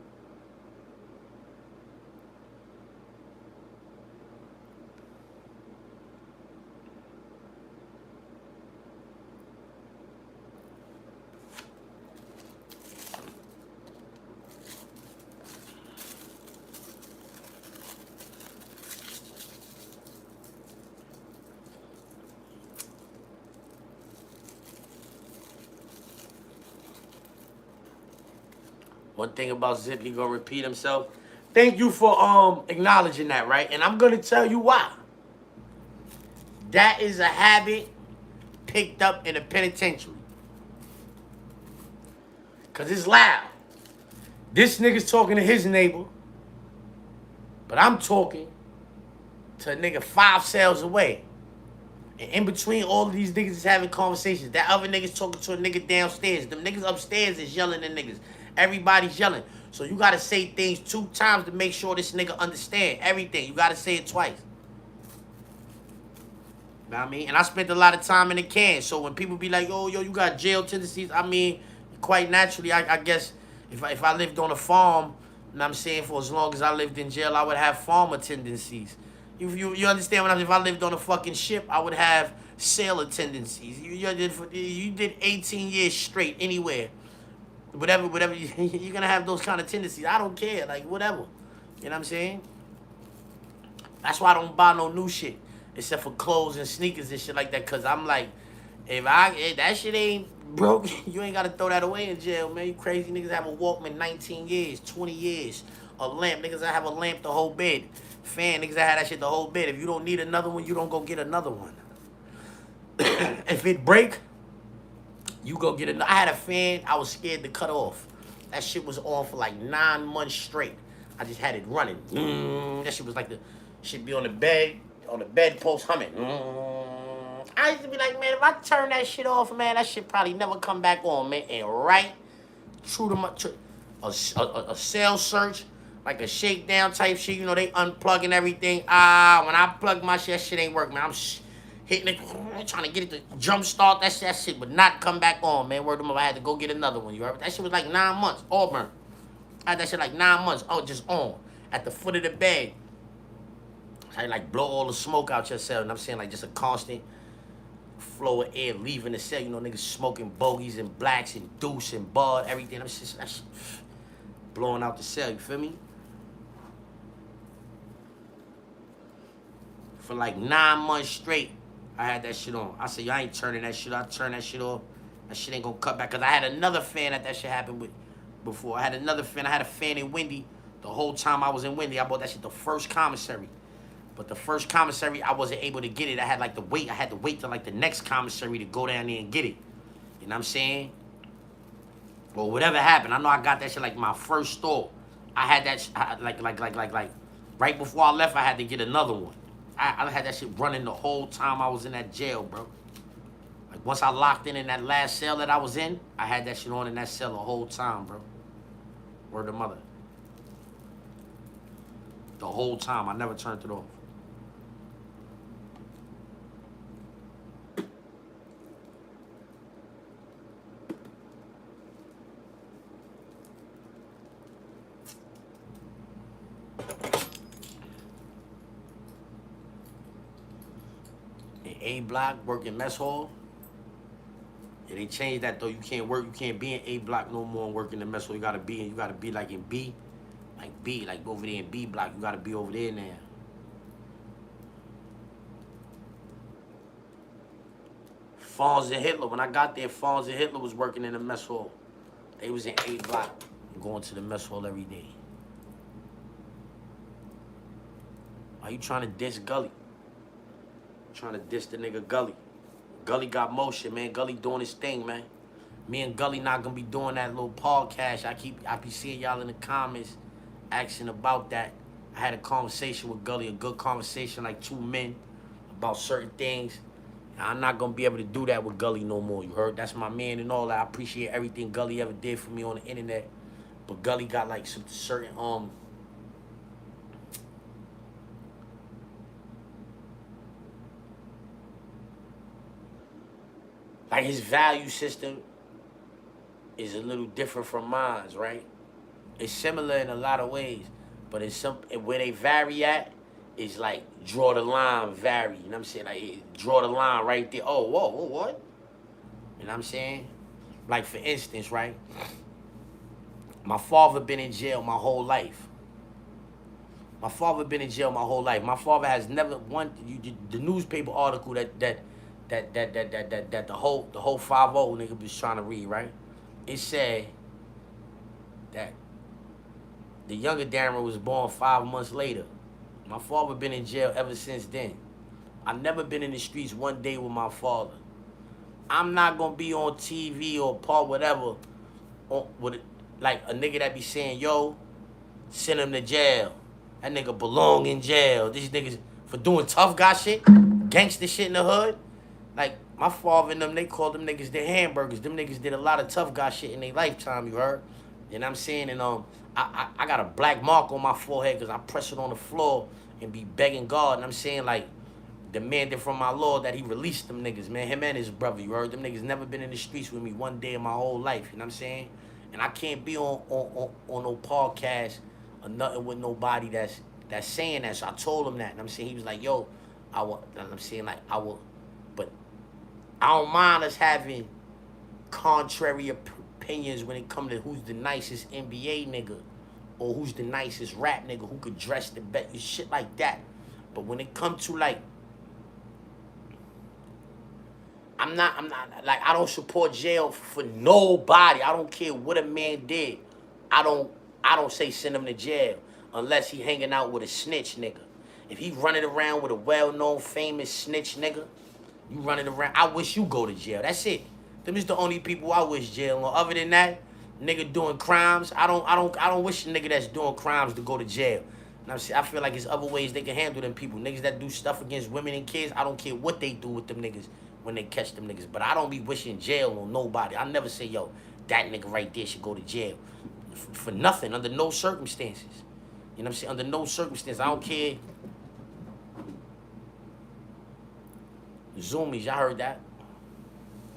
One thing about Zip, he gonna repeat himself. Thank you for acknowledging that, right? And I'm gonna tell you why. That is a habit picked up in a penitentiary. Cause it's loud. This nigga's talking to his neighbor, but I'm talking to a nigga 5 cells away. And in between all of these niggas is having conversations. That other nigga's talking to a nigga downstairs. Them niggas upstairs is yelling at niggas. Everybody's yelling. So you gotta say things 2 times to make sure this nigga understand everything. You gotta say it twice. You know what I mean? And I spent a lot of time in the can. So when people be like, oh, yo, you got jail tendencies, I mean, quite naturally, I guess if I lived on a farm, you know what I'm saying, for as long as I lived in jail, I would have farmer tendencies. You understand what I'm saying? If I lived on a fucking ship, I would have sailor tendencies. You did 18 years straight anywhere. Whatever, you're gonna have those kind of tendencies. I don't care, like whatever. You know what I'm saying? That's why I don't buy no new shit, except for clothes and sneakers and shit like that. Cause I'm like, if that shit ain't broke, you ain't gotta throw that away in jail, man. You crazy niggas have a Walkman 19 years, 20 years, a lamp. Niggas that have a lamp the whole bed, fan. Niggas that have that shit the whole bed. If you don't need another one, you don't go get another one. If it break, you go get it. I had a fan I was scared to cut off. That shit was on for like 9 months straight. I just had it running. That shit was like the shit be on the bedpost humming. I used to be like, man, if I turn that shit off, man, that shit probably never come back on, man. And right true to my a cell search, like a shakedown type shit, you know, they unplugging everything. When I plug my shit, that shit ain't working, man. I'm hitting it, trying to get it to jump start. That shit would not come back on, man. Word of mother, I had to go get another one. You heard? That shit was like 9 months. Auburn. I had that shit like 9 months. Oh, just on. At the foot of the bed. I like blow all the smoke out your cell. And I'm saying like just a constant flow of air leaving the cell. You know, niggas smoking bogeys and blacks and deuce and bud, everything. I'm just that shit blowing out the cell. You feel me? For like 9 months straight, I had that shit on. I said, I ain't turning that shit off. I turn that shit off. That shit ain't gonna cut back. Cause I had another fan that shit happened with before. I had another fan. I had a fan in Wendy. The whole time I was in Wendy, I bought that shit the first commissary. But the first commissary, I wasn't able to get it. I had like to wait. I had to wait till like the next commissary to go down there and get it. You know what I'm saying? Well, whatever happened, I know I got that shit like my first store. I had that like right before I left, I had to get another one. I had that shit running the whole time I was in that jail, bro. Like once I locked in that last cell that I was in, I had that shit on in that cell the whole time, bro. Word of mother. The whole time, I never turned it off. A block, working mess hall. Yeah, they changed that though. You can't be in A block no more and work in the mess hall. You gotta be like in B. Like B, like over there in B block. You gotta be over there now. Fonz and Hitler. When I got there, Fonz and Hitler was working in the mess hall. They was in A block, going to the mess hall every day. Why you trying to diss Gully? Trying to diss the nigga Gully. Gully got motion, man. Gully doing his thing, man. Me and Gully not gonna be doing that little podcast. I be seeing y'all in the comments asking about that. I had a conversation with Gully, a good conversation, like 2 men, about certain things. I'm not gonna be able to do that with Gully no more, you heard? That's my man and all that. I appreciate everything Gully ever did for me on the internet. But Gully got like some certain like his value system is a little different from mine, right? It's similar in a lot of ways, but it's some where they vary at is like draw the line vary. You know what I'm saying? Like draw the line right there. Oh, whoa, what? You know what I'm saying? Like for instance, right? My father been in jail my whole life. My father been in jail my whole life. My father has never the newspaper article that the whole 5-0 nigga was trying to read, right? It said that the younger Darren was born 5 months later. My father been in jail ever since then. I never been in the streets one day with my father. I'm not gonna be on TV or part whatever with like a nigga that be saying, yo, send him to jail. That nigga belong in jail. These niggas for doing tough guy shit, gangster shit in the hood. Like, my father and them, they called them niggas their hamburgers. Them niggas did a lot of tough guy shit in their lifetime, you heard? You know what I'm saying? And I got a black mark on my forehead because I press it on the floor and be begging God. And I'm saying, like, demanding from my Lord that he release them niggas, man. Him and his brother, you heard? Them niggas never been in the streets with me one day in my whole life, you know what I'm saying? And I can't be on no podcast or nothing with nobody that's saying that. So I told him that. And I'm saying, he was like, yo, I'm saying, like, but I don't mind us having contrary opinions when it comes to who's the nicest NBA nigga or who's the nicest rap nigga who could dress the best, shit like that. But when it comes to like, I'm not like, I don't support jail for nobody. I don't care what a man did. I don't say send him to jail unless he hanging out with a snitch nigga. If he running around with a well-known famous snitch nigga, you running around, I wish you go to jail. That's it. Them is the only people I wish jail on. Other than that, nigga doing crimes, I don't wish a nigga that's doing crimes to go to jail. And I feel like there's other ways they can handle them people. Niggas that do stuff against women and kids, I don't care what they do with them niggas when they catch them niggas. But I don't be wishing jail on nobody. I never say, yo, that nigga right there should go to jail. For nothing, under no circumstances. You know what I'm saying? Under no circumstances. I don't care. Zoomies, y'all heard that?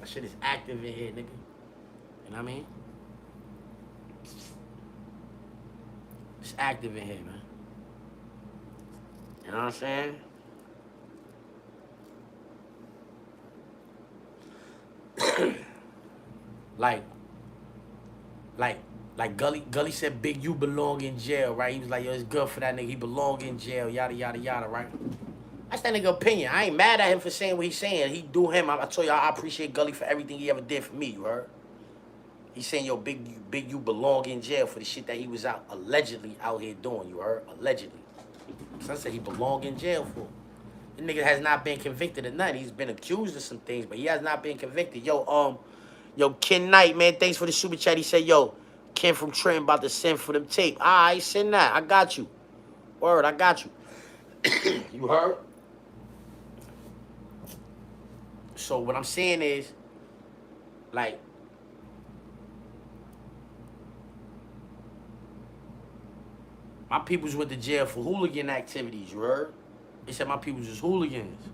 That shit is active in here, nigga. You know what I mean? It's active in here, man. You know what I'm saying? like Gully said, Big, you belong in jail, right? He was like, yo, it's good for that nigga. He belong in jail, yada, yada, yada, right? That's that nigga opinion. I ain't mad at him for saying what he's saying. He do him. I told y'all I appreciate Gully for everything he ever did for me, you heard? He's saying, yo, Big, you belong in jail for the shit that he was allegedly out here doing, you heard? Allegedly. Son said he belong in jail for. The nigga has not been convicted of nothing. He's been accused of some things, but he has not been convicted. Yo, Ken Knight, man, thanks for the super chat. He said, yo, Ken from Trenton about to send for them tape. All right, send that. I got you. Word, I got you. You heard? So what I'm saying is, like, my peoples went to jail for hooligan activities, you heard? They said my peoples was hooligans.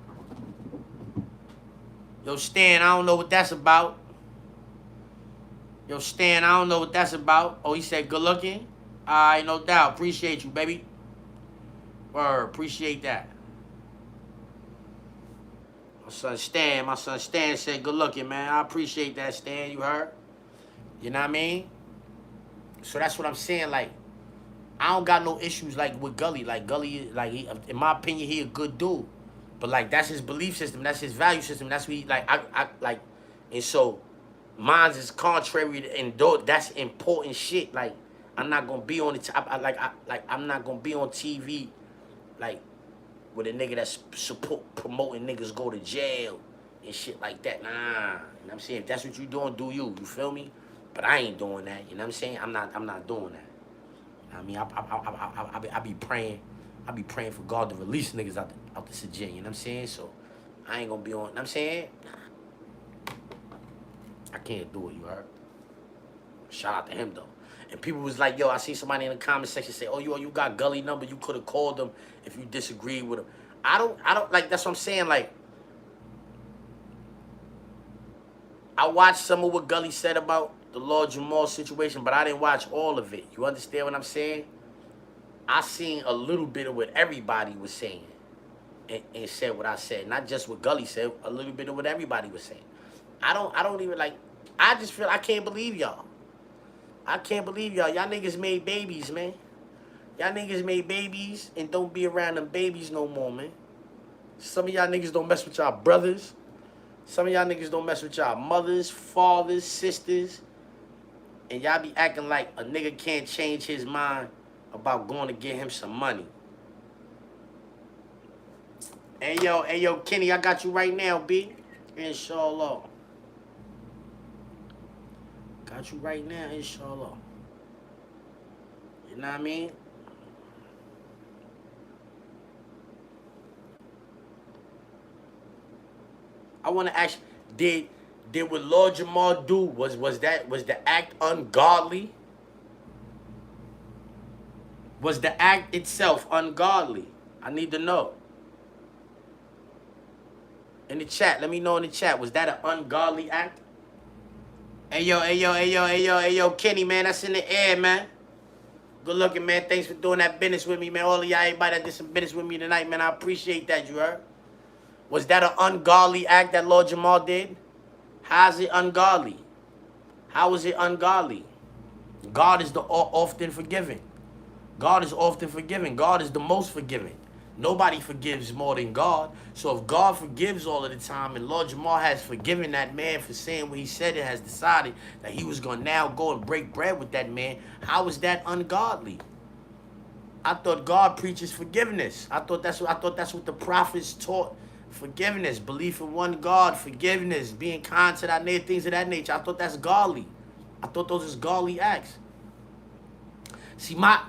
Yo, Stan, I don't know what that's about. Yo, Stan, I don't know what that's about. Oh, he said good looking? All right, no doubt. Appreciate you, baby. Word, appreciate that. My son Stan said good looking, man. I appreciate that, Stan, you heard? You know what I mean? So that's what I'm saying, like, I don't got no issues, like, with Gully. Like, Gully, like, he, in my opinion, he a good dude. But, like, that's his belief system. That's his value system. That's what he, like, I like, and so, mine's is contrary to, and that's important shit. Like, I'm not gonna be on the, I'm not gonna be on TV, like, with a nigga that's promoting niggas go to jail and shit like that. Nah, you know what I'm saying? If that's what you doing, do you feel me? But I ain't doing that, you know what I'm saying? I'm not doing that. I mean, I be praying for God to release niggas out the jail, you know what I'm saying? So, I ain't gonna be on, you know what I'm saying? I can't do it, you heard? Shout out to him, though. And people was like, yo, I see somebody in the comment section say, oh, you got Gully number, you could have called him if you disagreed with him. I don't, like, that's what I'm saying, like, I watched some of what Gully said about the Lord Jamar situation, but I didn't watch all of it. You understand what I'm saying? I seen a little bit of what everybody was saying and said what I said. Not just what Gully said, a little bit of what everybody was saying. I don't even, like, I just feel I can't believe y'all. I can't believe y'all. Y'all niggas made babies, man. Y'all niggas made babies and don't be around them babies no more, man. Some of y'all niggas don't mess with y'all brothers. Some of y'all niggas don't mess with y'all mothers, fathers, sisters. And y'all be acting like a nigga can't change his mind about going to get him some money. Hey, yo, Kenny, I got you right now, B. Inshallah. Got you right now, inshallah. You know what I mean? I want to ask, did what Lord Jamar do, was the act ungodly? Was the act itself ungodly? I need to know. In the chat, let me know in the chat, was that an ungodly act? Hey yo, Kenny, man, that's in the air, man. Good looking, man. Thanks for doing that business with me, man. All of y'all, everybody that did some business with me tonight, man. I appreciate that, you heard? Was that an ungodly act that Lord Jamar did? How's it ungodly? How is it ungodly? God is the often forgiving. God is often forgiving. God is the most forgiving. Nobody forgives more than God. So if God forgives all of the time and Lord Jamar has forgiven that man for saying what he said and has decided that he was going to now go and break bread with that man, how is that ungodly? I thought God preaches forgiveness. I thought that's what the prophets taught. Forgiveness, belief in one God, forgiveness, being kind to that nature, things of that nature. I thought that's godly. I thought those is godly acts. See, my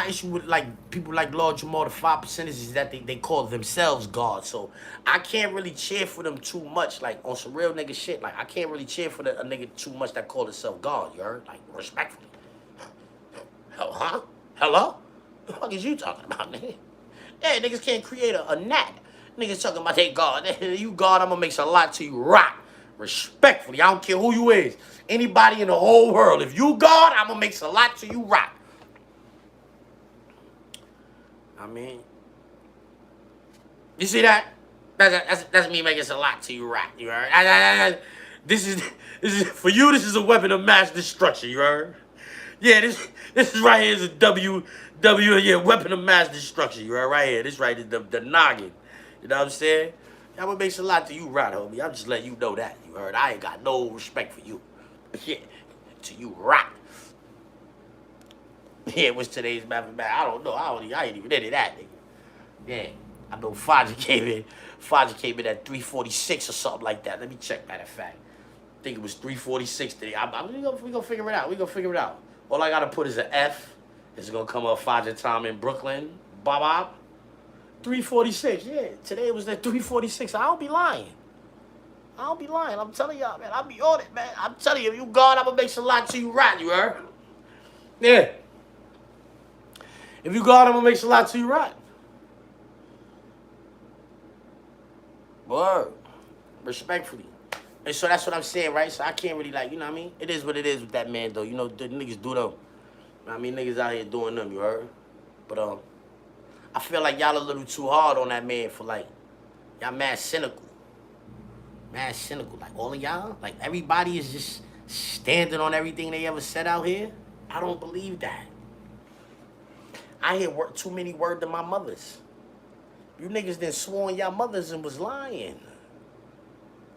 issue with, like, people like Lord Jamar, the 5% is that they call themselves God. So I can't really cheer for them too much, like, on some real nigga shit. Like, I can't really cheer for a nigga too much that call himself God, you heard? Like, respectfully. Huh? Hello? What the fuck is you talking about, nigga? Yeah, niggas can't create a gnat. Niggas talking about they God. You God, I'm gonna make a lot to you rock. Respectfully, I don't care who you is. Anybody in the whole world. If you God, I'm gonna make a lot to you rock. I mean, you see that? That's me making a lot to you rock. You heard? This is for you. This is a weapon of mass destruction. You heard? Yeah, this is right here is a yeah, weapon of mass destruction. You heard right here. This right is the noggin. You know what I'm saying? I'm gonna make a lot to you right, homie. I'm just letting you know that. You heard? I ain't got no respect for you. Yeah, to you rock. Yeah, what's today's mathematics? I don't know. I ain't even into that, nigga. Yeah, I know Faja came in at 346 or something like that. Let me check, matter of fact. I think it was 346 today. We gonna figure it out. We gonna figure it out. All I gotta put is an F. It's gonna come up Faja time in Brooklyn. Bob. 346. Yeah, today was at 346. I don't be lying. I'm telling y'all, man. I'll be on it, man. I'm telling you, if you God, I'm gonna make a lot to you right. You heard? Yeah. If you God, I'm gonna make a lot to you right. Word. Respectfully. And so that's what I'm saying, right? So I can't really, like, you know what I mean? It is what it is with that man, though. You know, the niggas do them. You know what I mean? Niggas out here doing them, you heard? But, I feel like y'all a little too hard on that man for, like, y'all mad cynical. Mad cynical. Like, all of y'all, like, everybody is just standing on everything they ever said out here. I don't believe that. I hear too many words to my mothers. You niggas done swore on y'all mothers and was lying.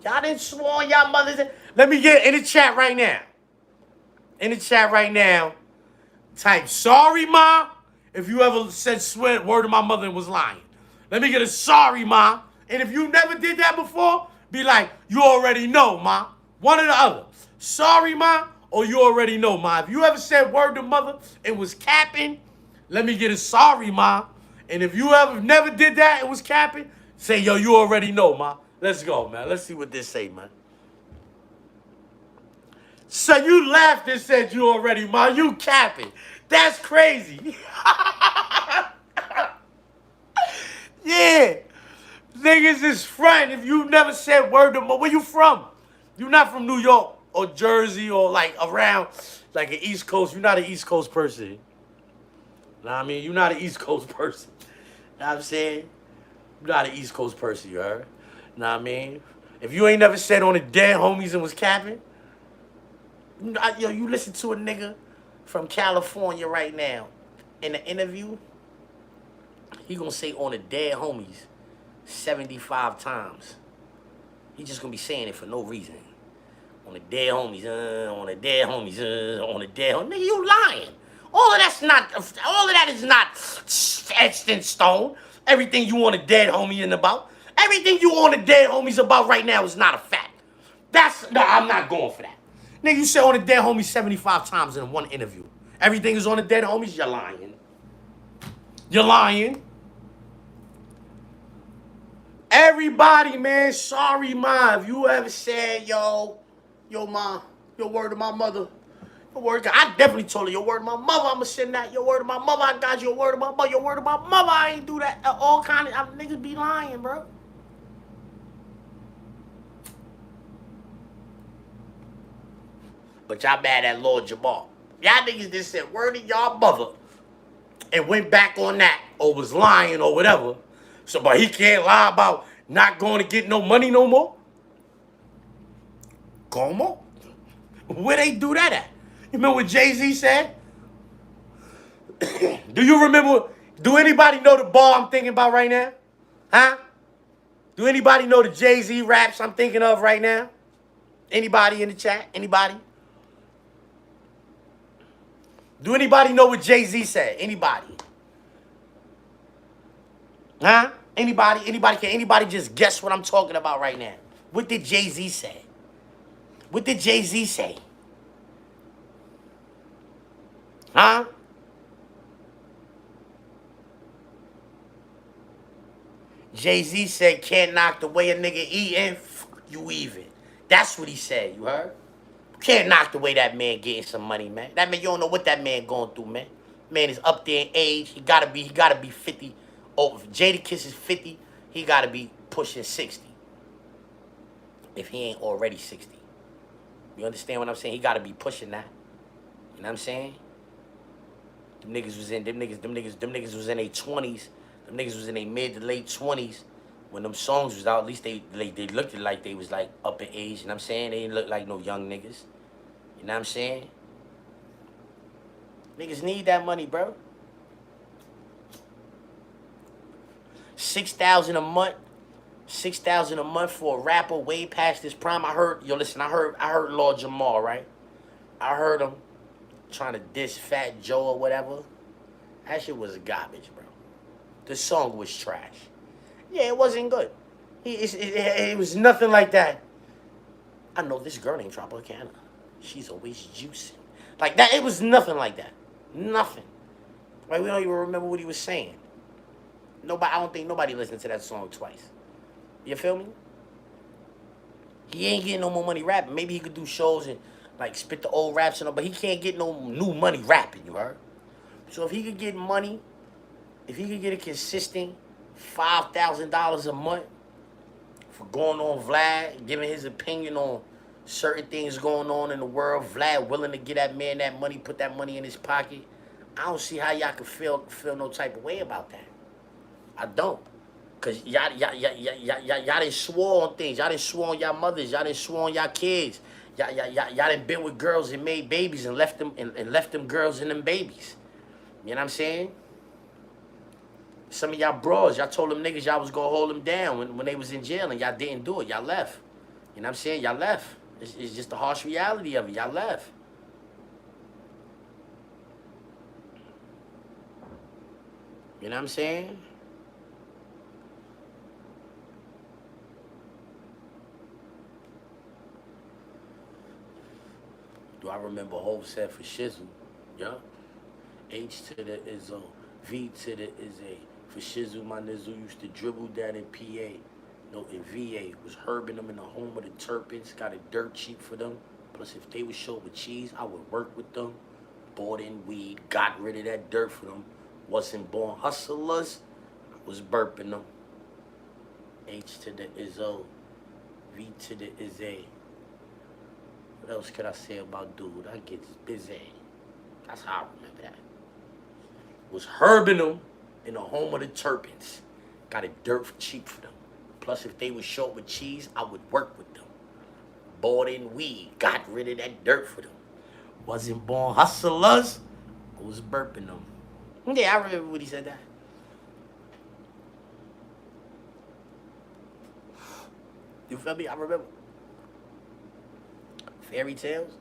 Y'all done swore on y'all mothers. Let me get in the chat right now. In the chat right now, type, sorry, Ma, if you ever said swear word to my mother and was lying. Let me get a sorry, Ma. And if you never did that before, be like, you already know, Ma. One or the other. Sorry, Ma, or you already know, Ma. If you ever said word to mother and was capping, let me get a sorry, Ma. And if you ever never did that and was capping, say, yo, you already know, Ma. Let's go, man. Let's see what this say, man. So you laughed and said you already, Ma. You capping. That's crazy. Yeah. Niggas is front if you never said word to mother. Where you from? You not from New York or Jersey or like around like an East Coast. You're not an East Coast person. Know what I mean? You're not an East Coast person. Know what I'm saying? You're not an East Coast person, you heard? Know what I mean? If you ain't never said on the dead homies and was capping, yo, you listen to a nigga from California right now in the interview, he gonna say on the dead homies 75 times. He just gonna be saying it for no reason. On the dead homies, on the dead homies, on the dead homies. Nigga, you lying. All of that is not etched in stone. Everything you on the dead homie and about, everything you on the dead homies about right now is not a fact. I'm not going for that. Nigga, you said on the dead homies 75 times in one interview. Everything is on the dead homies, you're lying. You're lying. Everybody, man, sorry, Ma. If you ever said, yo, Ma, your word to my mother. Your word, I definitely told her, your word to my mother, I'ma send that. Your word to my mother, I got you. Your word to my mother, your word to my mother, I ain't do that. All kind of, niggas be lying, bro. But y'all mad at Lord Jamar. Y'all niggas just said word to y'all mother and went back on that or was lying or whatever. So, but he can't lie about not going to get no money no more? Como? Where they do that at? You remember what Jay-Z said? Do you remember? Do anybody know the bar I'm thinking about right now? Huh? Do anybody know the Jay-Z raps I'm thinking of right now? Anybody in the chat? Anybody? Do anybody know what Jay-Z said? Anybody? Huh? Anybody? Can anybody just guess what I'm talking about right now? What did Jay-Z say? What did Jay-Z say? Huh? Jay-Z said, can't knock the way a nigga eating, fuck you even. That's what he said, you heard? Can't knock the way that man getting some money, man. That man, you don't know what that man going through, man. Man is up there in age. He gotta be 50. Oh, if Jadakiss is 50, he got to be pushing 60 if he ain't already 60. You understand what I'm saying? He got to be pushing that. You know what I'm saying? Them niggas was in them niggas was in their 20s. Them niggas was in their mid to late 20s when them songs was out. At least they looked like they was like up in age. You know what I'm saying? They didn't look like no young niggas. You know what I'm saying? Niggas need that money, bro. 6,000 a month. 6,000 a month for a rapper way past his prime. I heard Lord Jamar, right? I heard him trying to diss Fat Joe or whatever. That shit was garbage, bro. The song was trash. Yeah, it wasn't good. It was nothing like that. I know this girl named Tropicana. She's always juicing. Like that, it was nothing like that. Nothing. Like, we don't even remember what he was saying. I don't think nobody listened to that song twice. You feel me? He ain't getting no more money rapping. Maybe he could do shows and like spit the old raps and all, but he can't get no new money rapping, you heard? So if he could get money, if he could get a consistent $5,000 a month for going on Vlad, giving his opinion on certain things going on in the world, Vlad willing to get that man that money, put that money in his pocket, I don't see how y'all could feel no type of way about that. I don't. Cause y'all done swore on things. Y'all done swore on y'all mothers. Y'all done swore on y'all kids. Y'all done been with girls and made babies and left them girls and them babies. You know what I'm saying? Some of y'all bros, y'all told them niggas y'all was gonna hold them down when they was in jail and y'all didn't do it. Y'all left. You know what I'm saying? Y'all left. It's just the harsh reality of it. Y'all left. You know what I'm saying? Do I remember whole set for shizzle? Yeah. H to the is O. V to the is A. For shizzle, my nizzle used to dribble down in PA. No, in VA. Was herbing them in the home of the Turpins. Got it dirt cheap for them. Plus, if they was short with cheese, I would work with them. Bought in weed. Got rid of that dirt for them. Wasn't born hustlers. I was burping them. H to the is O. V to the is A. What else could I say about dude? I get busy. That's how I remember that. Was herbing them in the home of the Turpins. Got it dirt cheap for them. Plus, if they was short with cheese, I would work with them. Bought in weed. Got rid of that dirt for them. Wasn't born hustlers. I was burping them. Yeah, I remember when he said that. You feel me? I remember. Fairy tales.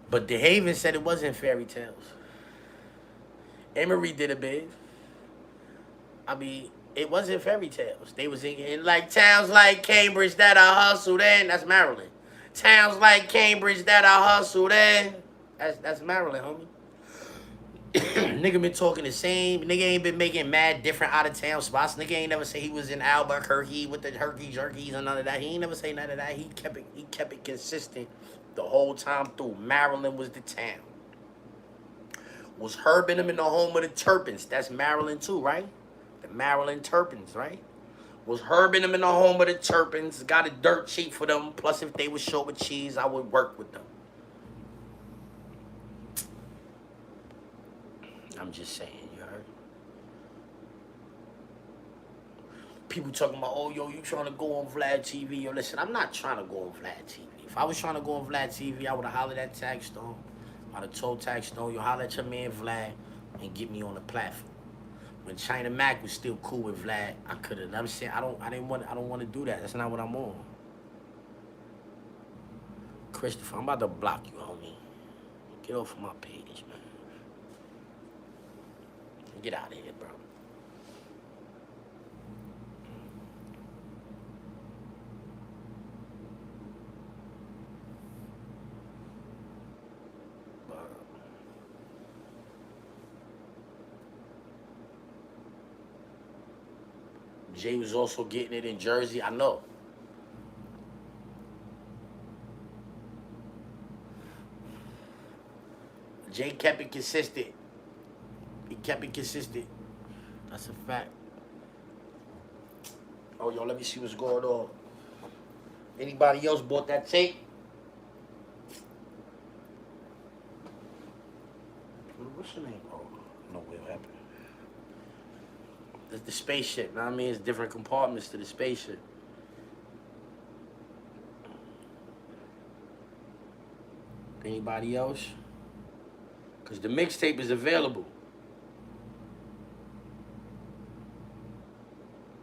But DeHaven said it wasn't fairy tales. Emery did a bit. I mean, it wasn't fairy tales. They was in like towns like Cambridge that I hustled in. That's Maryland. Towns like Cambridge that I hustled in. That's Maryland, homie. Nigga been talking the same. Nigga ain't been making mad different out of town spots. Nigga ain't never say he was in Albuquerque with the herky jerkies and none of that. He ain't never say none of that. He kept it consistent the whole time through. Maryland was the town. Was herbing him in the home of the Turpins. That's Maryland too, right? The Maryland Turpins, right? Was herbing him in the home of the Turpins. Got it dirt cheap for them. Plus, if they was short with cheese, I would work with them. I'm just saying, you heard? People talking about, oh, yo, you trying to go on Vlad TV. Yo, listen, I'm not trying to go on Vlad TV. If I was trying to go on Vlad TV, I would have hollered at Taxstone. I'd have told Taxstone, yo, holler at your man Vlad and get me on the platform. When China Mac was still cool with Vlad, I could have. I'm saying I don't want to do that. That's not what I'm on. Christopher, I'm about to block you, homie. Get off of my page, man. Get out of here, bro. Jay was also getting it in Jersey. I know. Jay kept it consistent. He kept it consistent. That's a fact. Oh, yo, let me see what's going on. Anybody else bought that tape? What's your name? Oh, no, what happened? It's the spaceship, know what I mean? It's different compartments to the spaceship. Anybody else? Because the mixtape is available.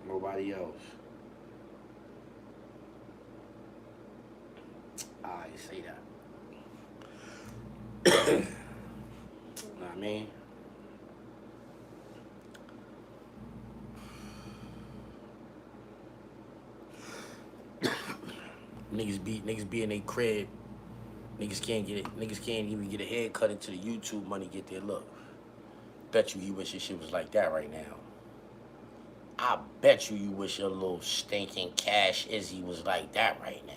Nobody else. I say that. Know what I mean? Niggas be in their crib. Niggas can't even get a haircut until the YouTube money get their look. Bet you wish your shit was like that right now. I bet you wish your little stinking Cash Izzy was like that right now.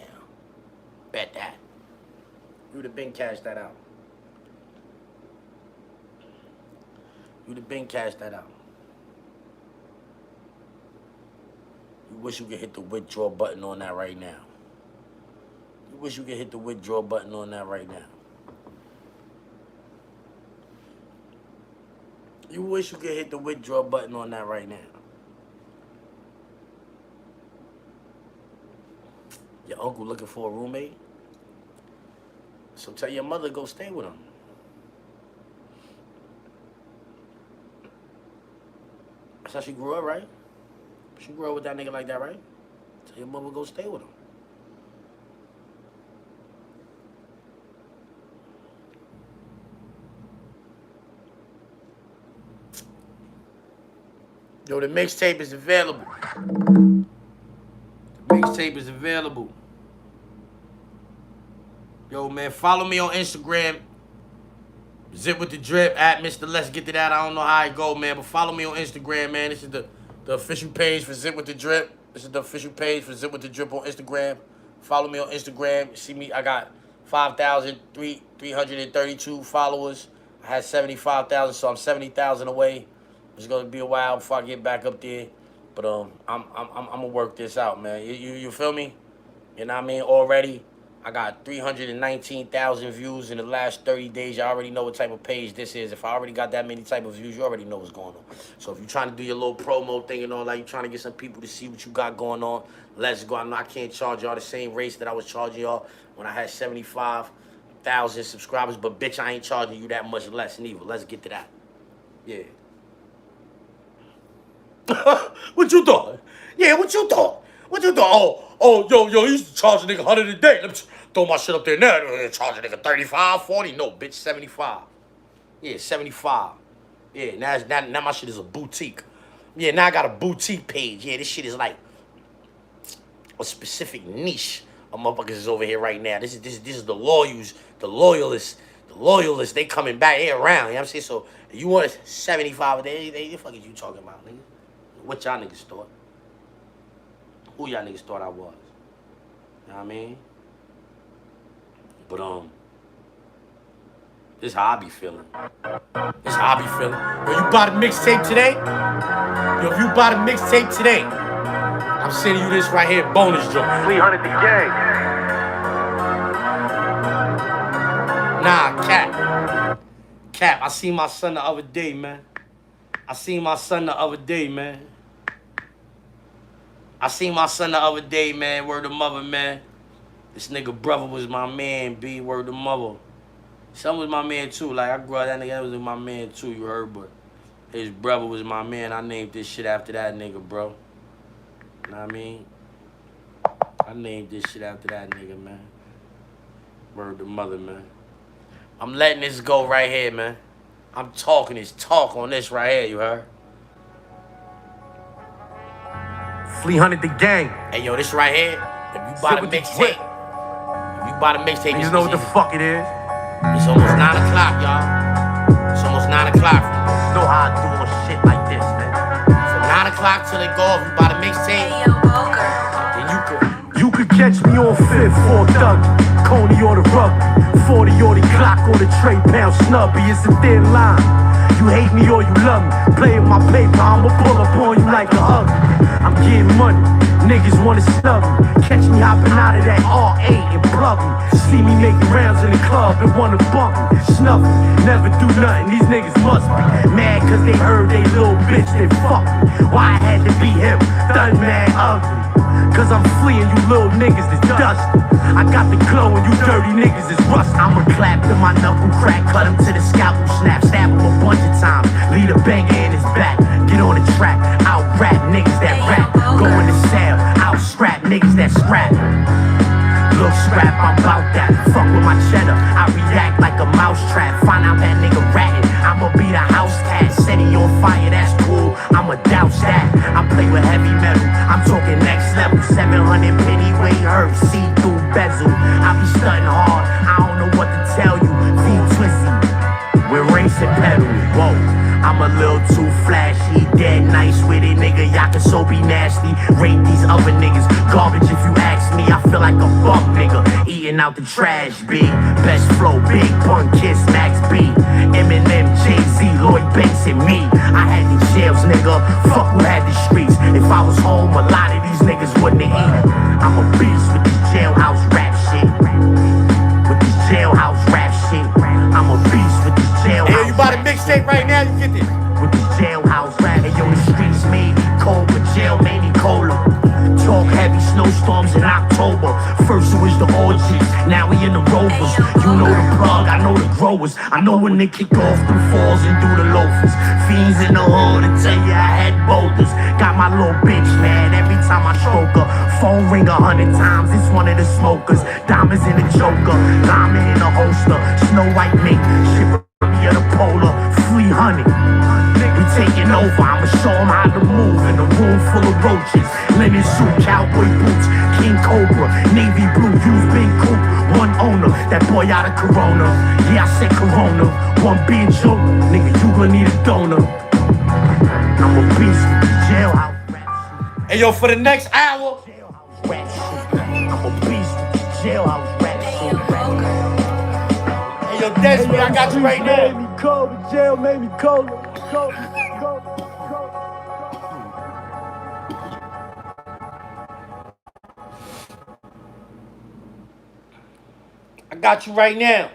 Bet that. You'd have been cashed that out. You'd have been cashed that out. You wish you could hit the withdraw button on that right now. You wish you could hit the withdraw button on that right now. You wish you could hit the withdraw button on that right now. Your uncle looking for a roommate? So tell your mother go stay with him. That's how she grew up, right? She grew up with that nigga like that, right? Tell your mother go stay with him. Yo, the mixtape is available. The mixtape is available. Yo, man, follow me on Instagram. ZIPWITHEDRIP at Mr. Let's Get to That. I don't know how it go, man, but follow me on Instagram, man. This is the official page for ZIPWITHEDRIP. This is the official page for ZIPWITHEDRIP on Instagram. Follow me on Instagram. See me, I got 5,332 followers. I had 75,000, so I'm 70,000 away. It's gonna be a while before I get back up there, but I'm gonna work this out, man. You feel me? You know what I mean? Already, I got 319,000 views in the last 30 days. You already know what type of page this is. If I already got that many type of views, you already know what's going on. So if you're trying to do your little promo thing and all that, you're trying to get some people to see what you got going on, let's go. I know I can't charge y'all the same rates that I was charging y'all when I had 75,000 subscribers, but bitch, I ain't charging you that much less neither. Let's get to that. Yeah. What you thought? Yeah, what you thought? What you thought? Yo, he used to charge a nigga 100 a day. Let me throw my shit up there now. Charge a nigga 35, 40. No, bitch, 75. Yeah, 75. Yeah, now my shit is a boutique. Yeah, now I got a boutique page. Yeah, this shit is like a specific niche of motherfuckers is over here right now. This is the loyalists. They coming back here around. You know what I'm saying? So you want 75 a day? The fuck is you talking about, nigga? What y'all niggas thought? Who y'all niggas thought I was? You know what I mean? But this how I be feeling. This how I be feeling. Yo, you bought a mixtape today? Yo, if you bought a mixtape today, I'm sending you this right here, bonus joint. 300 the gang. Nah, Cap, I seen my son the other day, man. I seen my son the other day, man. Word to mother, man. This nigga brother was my man, B. Word to mother. Son was my man, too. Like, I grew up, that nigga that was my man, too, you heard? But his brother was my man. I named this shit after that nigga, bro. You know what I mean? I named this shit after that nigga, man. Word to mother, man. I'm letting this go right here, man. I'm talking this talk on this right here, you heard? 300 the gang. Hey, yo, this right here, if you buy the mixtape, You know what the fuck it is? It's almost 9 o'clock, y'all. It's almost 9 o'clock. You know how I do on shit like this, man. From 9 o'clock till it go off, you buy the mixtape, then You could catch me on 5th, 4th Doug, Coney on the rug, 40 on the clock on the tray, pound snubby, it's a thin line. You hate me or you love me. Play with my paper, I'ma pull up on you like a hug. I'm getting money, niggas wanna snub me. Catch me hopping out of that R8 and plug me. See me making rounds in the club and wanna bump me. Snuff me, never do nothing, these niggas must be mad cause they heard they little bitch, they fuck me. Why I had to be him, done mad ugly. Cause I'm fleeing you little niggas that's dusty. I got the glow and you dirty niggas is rust. I'ma clap to my knuckle crack, cut him to the scalpel snap, stab him a bunch of times, lead a banger in his back. Get on the track, out rap niggas that rap. Go in the cell, out scrap niggas that scrap. Look scrap, I'm bout that. Fuck with my cheddar, I react like a mouse trap. Find out that nigga ratting, I'ma be the house cat. Set he on fire, that's cool, I'ma douse that. I play with heavy metal, I'm talking next level. 700 penny weight hurt, see through bezel. I be stunting hard, I don't know what to tell you. Feet twisty, we're racing pedals, whoa. I'm a little too flashy, dead nice with it, nigga. Y'all can so be nasty. Rate these other niggas garbage if you ask me. I feel like a bum nigga, eating out the trash, big. Best flow, big pun, kiss, Max B. Eminem, Jay-Z, Lloyd Banks, and me. I had the jails, nigga. Fuck who had the streets. If I was home, a lot of these niggas wouldn't have eaten. I'm a beast with this jailhouse rap shit. With this jailhouse rap shit. I'm a beast with this jailhouse. Hey, you bought a mixtape right now? You get this. With the jailhouse rap. Hey, yo, the streets made me cold, but jail made me colder. Talk heavy snowstorms in October. First it was the orgies, now we in the rovers. You know the plug, I know the growers. I know when they kick off them falls and do the loafers. Fiends in the hood and tell you I had boulders. Got my little bitch mad every time I stroke her. Phone ring 100 times, it's one of the smokers. Diamonds in the choker, diamond in the holster. Snow White mink, shit remind me of the polar. Flea honey, we taking over, I'ma show them how to move. In a room full of roaches, linen suit, cowboy boots, King Cobra, navy blue, used big coupe. One owner, that boy out of Corona. Yeah, I said Corona, one big joke, nigga, you gon' need a donor. I'm a beast with the jailhouse rap. Hey, yo, for the next hour. Jailhouse rap shit. I'm a beast with the jailhouse rap shit. Hey, yo, Desmond, I got you right Made now. me cold, the jail made me cold. I got you right now.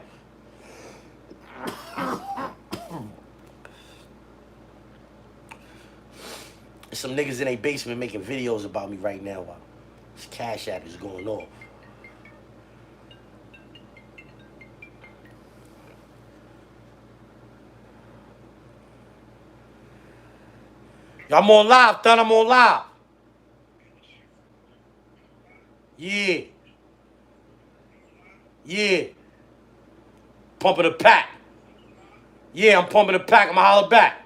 There's some niggas in their basement making videos about me right now while this Cash App is going off. I'm on live, son. I'm on live. Yeah. Yeah. Pumping the pack. Yeah, I'm pumping the pack. I'ma holler back.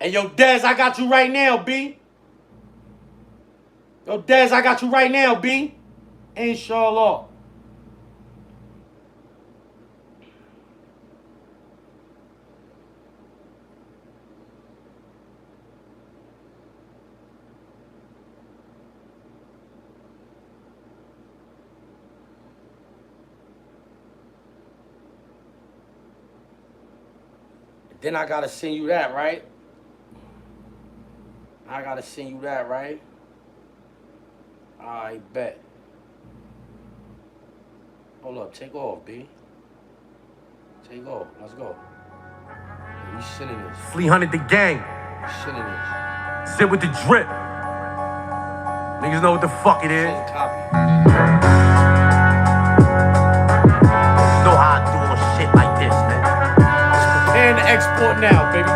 Hey, yo, Dez, I got you right now, B. Yo, Dez, I got you right now, B. Inshallah. Then I gotta send you that, right? I gotta send you that, right? I bet. Hold up, take off, B. Take off, let's go. We sending this. Flea hunted the gang. We sending this. Sit with the drip. Niggas know what the fuck it is. Send a copy. Know how I do on shit like this, man. Prepare to export now, baby.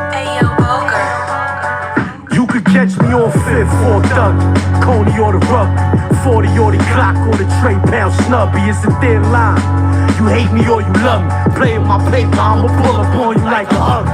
You could catch me on 5th or Thug, Coney or the rug, 40 or the clock or the tray pound snubby. It's a thin line. You hate me or you love me. Play with my paper, I'ma pull up on you like a hug.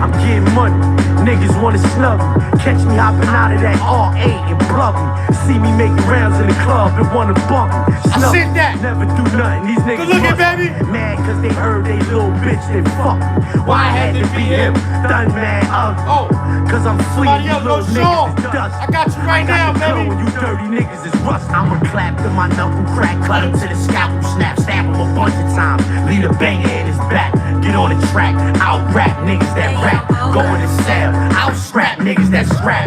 I'm getting money. Niggas wanna snub me. Catch me hopping out of that R8 and plug me. See me making rounds in the club and wanna bump me. I said that. Never do nothing. These niggas Good looking, must baby. mad cause they heard they little bitch, they fuck me. Why I had to be him? Done mad ugly. Oh. Cause I'm Somebody fleeing, you else, no little song. niggas is dust. I got you right now, the baby. flow and you dirty niggas is rust. I'ma clap to my knuckle crack, cut him to the scalpel, snap, stab him a bunch of times. Lead a banger in his back, get on the track, out rap niggas that rap. Go in the cell, out scrap niggas that scrap.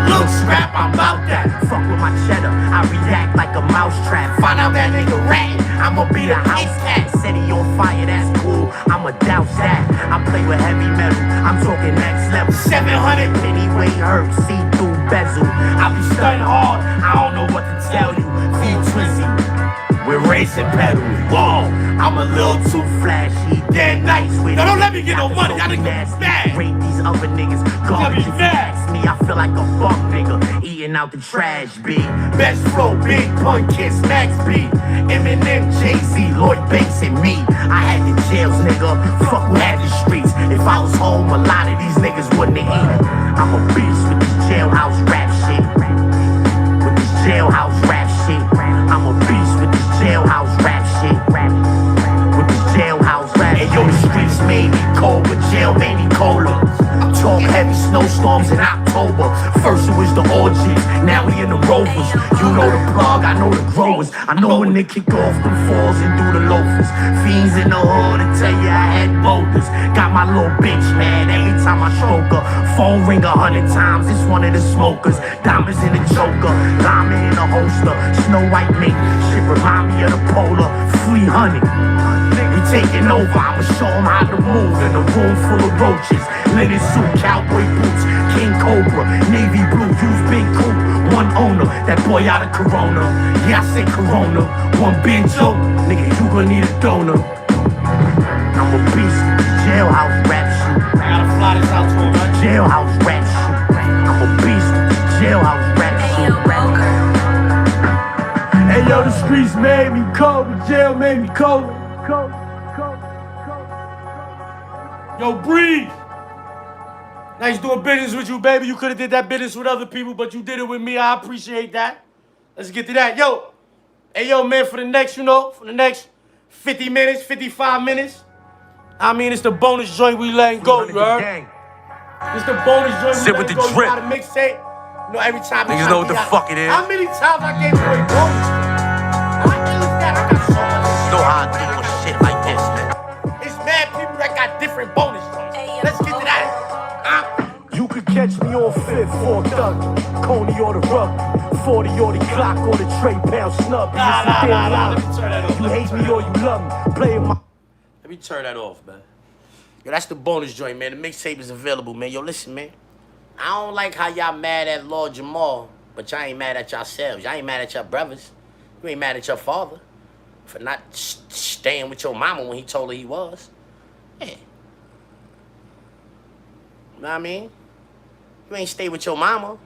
Look scrap, I'm about that. Fuck with my cheddar, I react like a mousetrap. Find out that nigga ratting, I'ma be the house cat. Said he on fire, that's cool, I'ma douse that. I play with heavy metal, I'm talking next level. 700 penny weight hurt, see through bezel. I be stunning hard, I don't know what to tell you. Feel twizzy, we're racing pedals. Whoa, I'm a little too flashy. Dead nice with No, don't let me get no money. Y'all niggas mad. Rate these other niggas garbage. If you ask me, I feel like a fuck nigga eating out the trash, B. Best flow, big pun, kiss, Max B. Eminem, Jay-Z, Lloyd Banks, and me. I had the jails, nigga. Fuck who had the streets. If I was home, a lot of these niggas wouldn't have eaten. I'm a beast with this jailhouse rap shit. With this jailhouse rap shit. I'm a beast with this jailhouse rap shit. With this jailhouse rap. Hey, yo, the streets made me cold, but jail made me colder. Talk heavy snowstorms in October. First it was the orgies, now we in the rovers. You know the plug, I know the growers. I know when they kick off them falls and do the loafers. Fiends in the hood and tell you I had boulders. Got my little bitch mad every time I stroke her. Phone ring 100 times, it's one of the smokers. Diamonds in the choker, llama in the holster. Snow White mate, shit remind me of the polar. Flea honey. We taking over, I'ma show them how to move in a room full of roaches. Linen suit, cowboy boots, King Cobra, Navy blue, use big coupe. One owner, that boy out of Corona. Yeah, I said Corona. One big joke, nigga, you gon' need a donor. I'm a beast, jailhouse rap shit. I gotta fly this out to him, right? Jailhouse rap shit. I'm a beast, jailhouse rap shit. Hey yo, the streets made me cold, the jail made me cold. Yo, breathe. Nice doing business with you, baby. You could have did that business with other people, but you did it with me. I appreciate that. Let's get to that. Yo. Hey, yo, man, for the next 50 minutes, 55 minutes, I mean, it's the bonus joint we letting go, you heard? It's the bonus joint Zip we with letting the go. You drip. got a mixtape. You know, every time Niggas know what the fuck it is. How many times I gave away bonus? How is that? I got so much. Know how I do on shit like this, man. It's mad people that got different bonus joints. Let's get to that. You could catch me on fifth, 4 thug, Coney or the rug, 40 or the clock or the tray pound snub. Let me turn that off. You hate me or you love me, playing my. Let me turn that off, man. Yo, that's the bonus joint, man. The mixtape is available, man. Yo, listen, man. I don't like how y'all mad at Lord Jamar, but y'all ain't mad at yourselves. Y'all ain't mad at your brothers. You ain't mad at your father for not staying with your mama when he told her he was. Yeah. You know what I mean? You ain't stay with your mama.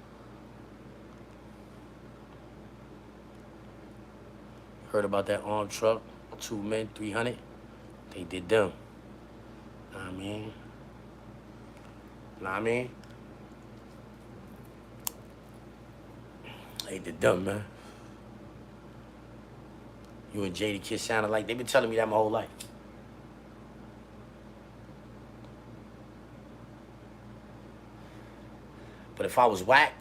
Heard about that armed truck, 2 men, 300. They did them. Know what I mean? Know what I mean? They did them, man. You and JD Kid sounded like, they been telling me that my whole life. But if I was whack,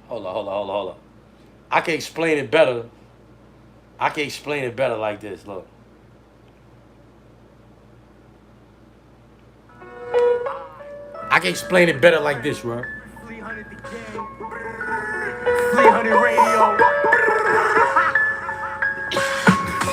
hold on. I can explain it better. Like this, look. I can explain it better like this, bro. 300 radio.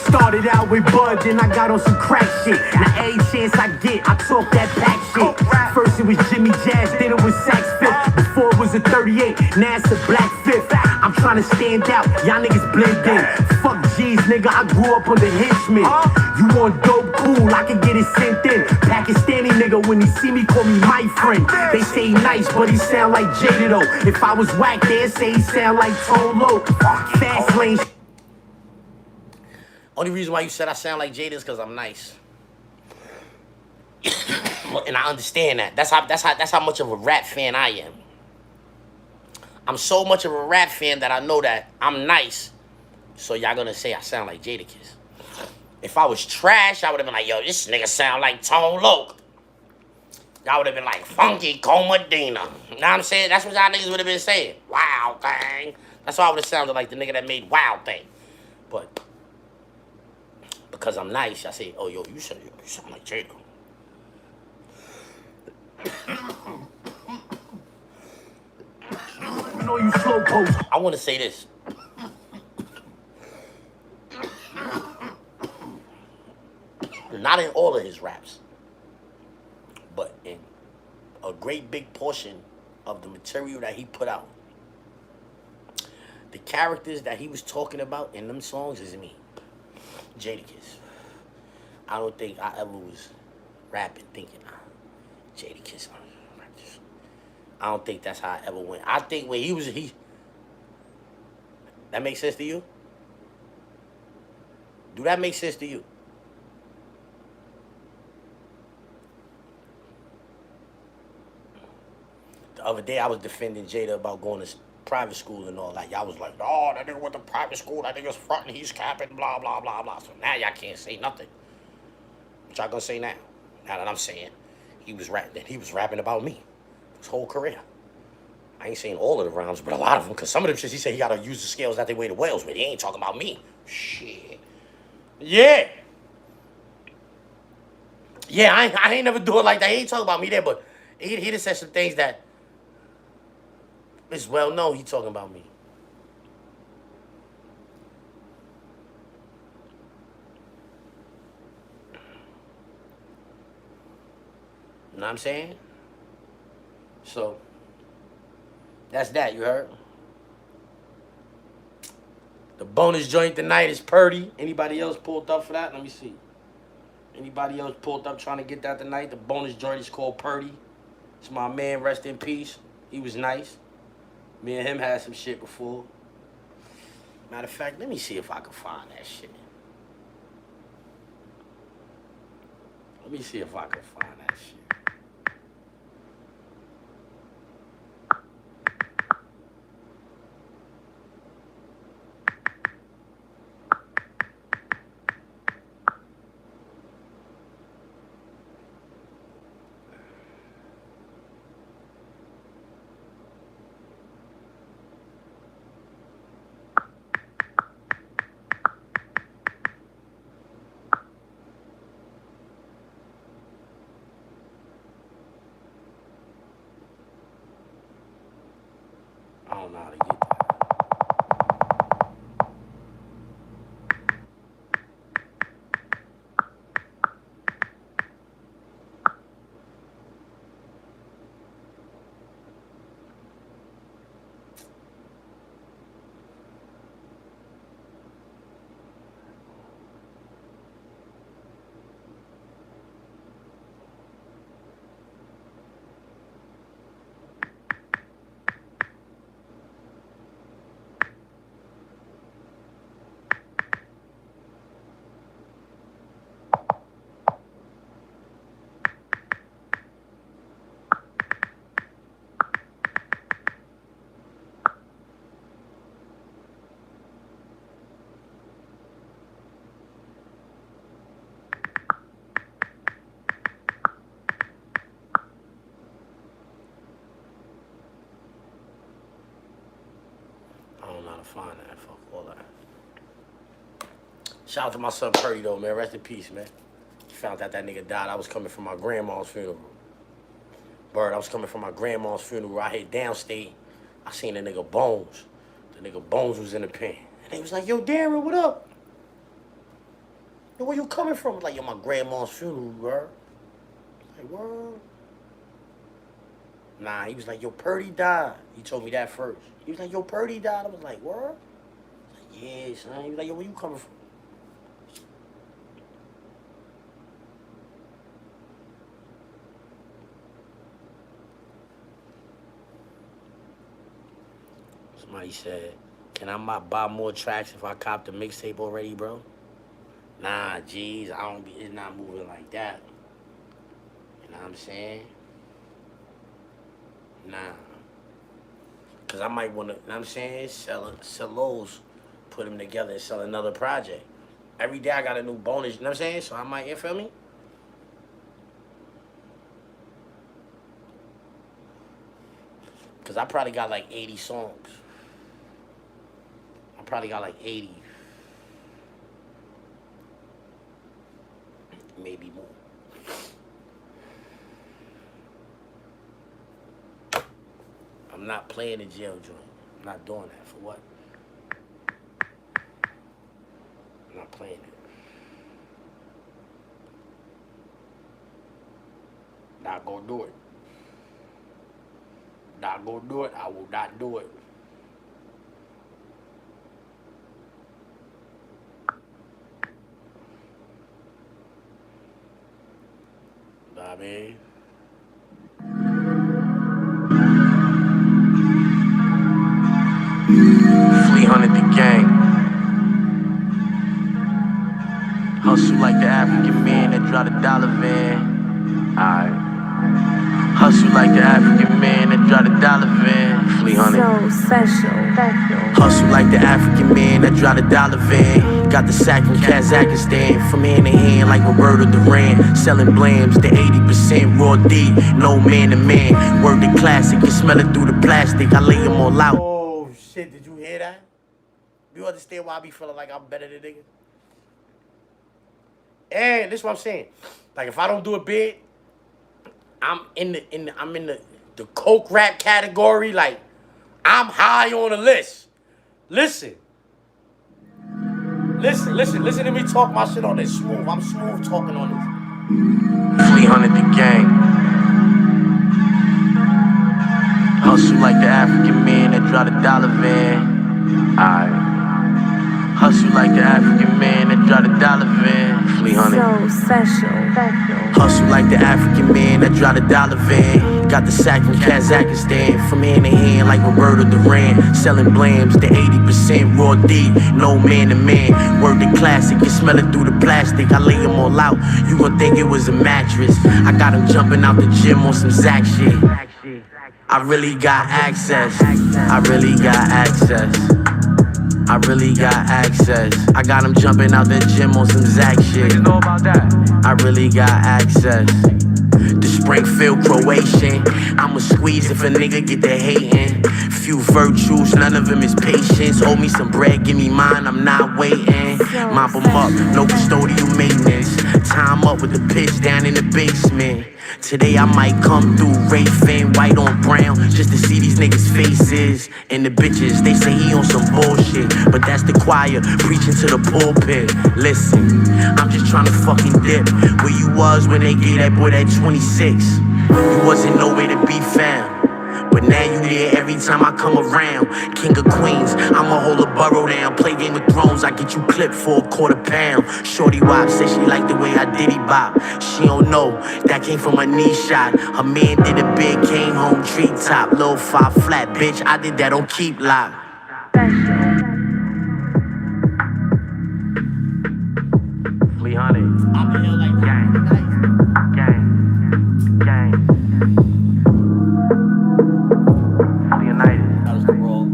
Started out with Bud, then I got on some crack shit. Now every chance I get, I talk that back shit. First it was Jimmy Jazz, then it was Sax Fifth. Before it was a 38, now it's a Black Fifth. I'm trying to stand out, y'all niggas blend in. Fuck G's nigga, I grew up under Hitchman. You want dope, cool, I can get it sent in. Pakistani nigga, when he see me, call me my friend. They say he nice, but he sound like Jada though. If I was whack, they'd say he sound like Tolo. Fast lane. Only reason why you said I sound like Jada is because I'm nice. And I understand that. That's how much of a rap fan I am. I'm so much of a rap fan that I know that I'm nice. So y'all gonna say I sound like Jadakiss. If I was trash, I would have been like, yo, this nigga sound like Tone Loc. Y'all would have been like, Funky Comadina. You know what I'm saying? That's what y'all niggas would have been saying. Wow Thing. That's why I would have sounded like the nigga that made Wow Thing. But because I'm nice, I say, oh, yo, you sound like Jada. You slow post. I want to say this. Not in all of his raps, but in a great big portion of the material that he put out. The characters that he was talking about in them songs is me, Jadakiss. I don't think I ever was rapping thinking, Jadakiss. I don't think that's how I ever went. I think when that makes sense to you? Do that make sense to you? The other day I was defending Jada about going to private school and all that. Y'all was like, oh, that nigga went to private school, that nigga's fronting, he's capping, blah, blah, blah, blah. So now y'all can't say nothing. What y'all gonna say now? Now that I'm saying he was rapping about me his whole career. I ain't saying all of the rhymes, but a lot of them, because some of them shit he said he gotta use the scales that they weigh the whales with. He ain't talking about me. Shit. Yeah. Yeah, I ain't never do it like that. He ain't talking about me there, but he just said some things that it's well known he talking about me. You know what I'm saying? So, that's that, you heard? The bonus joint tonight is Purdy. Anybody else pulled up for that? Let me see. Anybody else pulled up trying to get that tonight? The bonus joint is called Purdy. It's my man, rest in peace. He was nice. Me and him had some shit before. Matter of fact, let me see if I can find that shit. Let me see if I can find that shit. I don't know how to get that. I don't know how to find that. Fuck all that. Shout out to my son Purdy though, man. Rest in peace, man. Found out that nigga died. I was coming from my grandma's funeral. Bird, I was coming from my grandma's funeral. I hit downstate. I seen the nigga Bones. The nigga Bones was in the pen. And they was like, yo, Darren, what up? Yo, where you coming from? I was like, yo, my grandma's funeral, bro. Like, what? Nah, he was like, yo, Purdy died. He told me that first. He was like, yo, Purdy died. I was like, what? Like, yeah, son. He was like, yo, where you coming from? Somebody said, can I buy more tracks if I cop the mixtape already, bro? Nah, jeez, it's not moving like that. You know what I'm saying? Nah. Cause I might wanna, you know what I'm saying, sell those, put them together and sell another project. Every day I got a new bonus, you know what I'm saying? So I might, you feel me? Cause I probably got like 80 songs. I probably got like 80. Maybe more. I'm not playing the jail joint. I'm not doing that. For what? I'm not playing it. Not gonna do it. Not gonna do it. I will not do it. Know what I mean? 300 the gang. Hustle like the African man that drive the dollar van. Alright. Hustle like the African man that drive the dollar van. 300. So special. Hustle like the African man that drive the dollar van. Got the sack from Kazakhstan. From hand to hand like Roberto Duran. Selling blams, the 80% raw D. No man to man. Word the classic, you smell it through the plastic. I lay them all out. Oh shit, did you hear that? You understand why I be feeling like I'm better than niggas? And this is what I'm saying. Like if I don't do it big, I'm in the coke rap category. Like I'm high on the list. Listen to me talk my shit on this smooth. I'm smooth talking on this. 300 the gang. Hustle like the African man that drive the dollar van. Alright. Hustle like the African man that drive the dollar van. 300. So special. Hustle like the African man that drive the dollar van. Got the sack from Kazakhstan. From hand to hand like Roberto Duran. Selling blams, the 80% raw D. No man to man. Word the classic, you smell it through the plastic. I lay them all out, you gon' think it was a mattress. I got them jumping out the gym on some Zach shit. I really got access. I really got access. I really got access. I got them jumping out the gym on some Zach shit. You know about that? I really got access. The Springfield Croatian. I'ma squeeze if a nigga get the hating. Few virtues, none of them is patience. Owe me some bread, give me mine, I'm not waiting. Mop them up, no custodial maintenance. Time up with the pitch down in the basement. Today I might come through Ray-Fan, white on brown, just to see these niggas' faces. And the bitches, they say he on some bullshit, but that's the choir preaching to the pulpit. Listen, I'm just trying to fucking dip. Where you was when they gave that boy that 26? You wasn't nowhere to be found. But now you there every time I come around. King of Queens, I'ma hold a borough down. Play Game of Thrones, I get you clipped for a £quarter. Shorty Wop said she liked the way I diddy bop. She don't know, that came from a knee shot. Her man did a big, came home treetop. Low 5 flat, bitch, I did that on Keep Lock. 300. I'm in here like gang. That was the roll.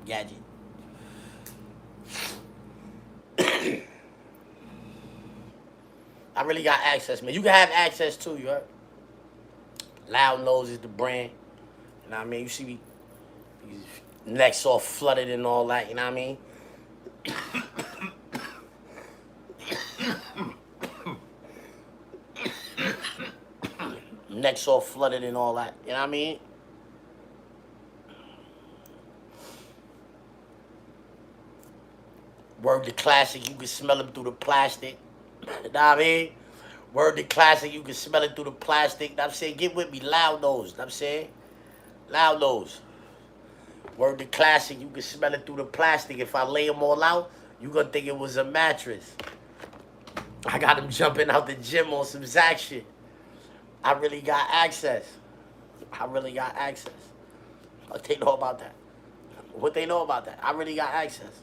Gadget. I really got access, man. You can have access too, you heard? Loud Nose is the brand. You know what I mean? You see me, necks all flooded and all that, you know what I mean? Necks all flooded and all that, you know what I mean? Word to classic, you can smell them through the plastic. You know what I mean? Word to classic, you can smell it through the plastic. You know what I'm saying? Get with me, Loud Nose. You know what I'm saying? Loud Nose. Word to classic, you can smell it through the plastic. If I lay them all out, you gonna think it was a mattress. I got him jumping out the gym on some Zach shit. I really got access. I really got access. What they know about that? What they know about that? I really got access.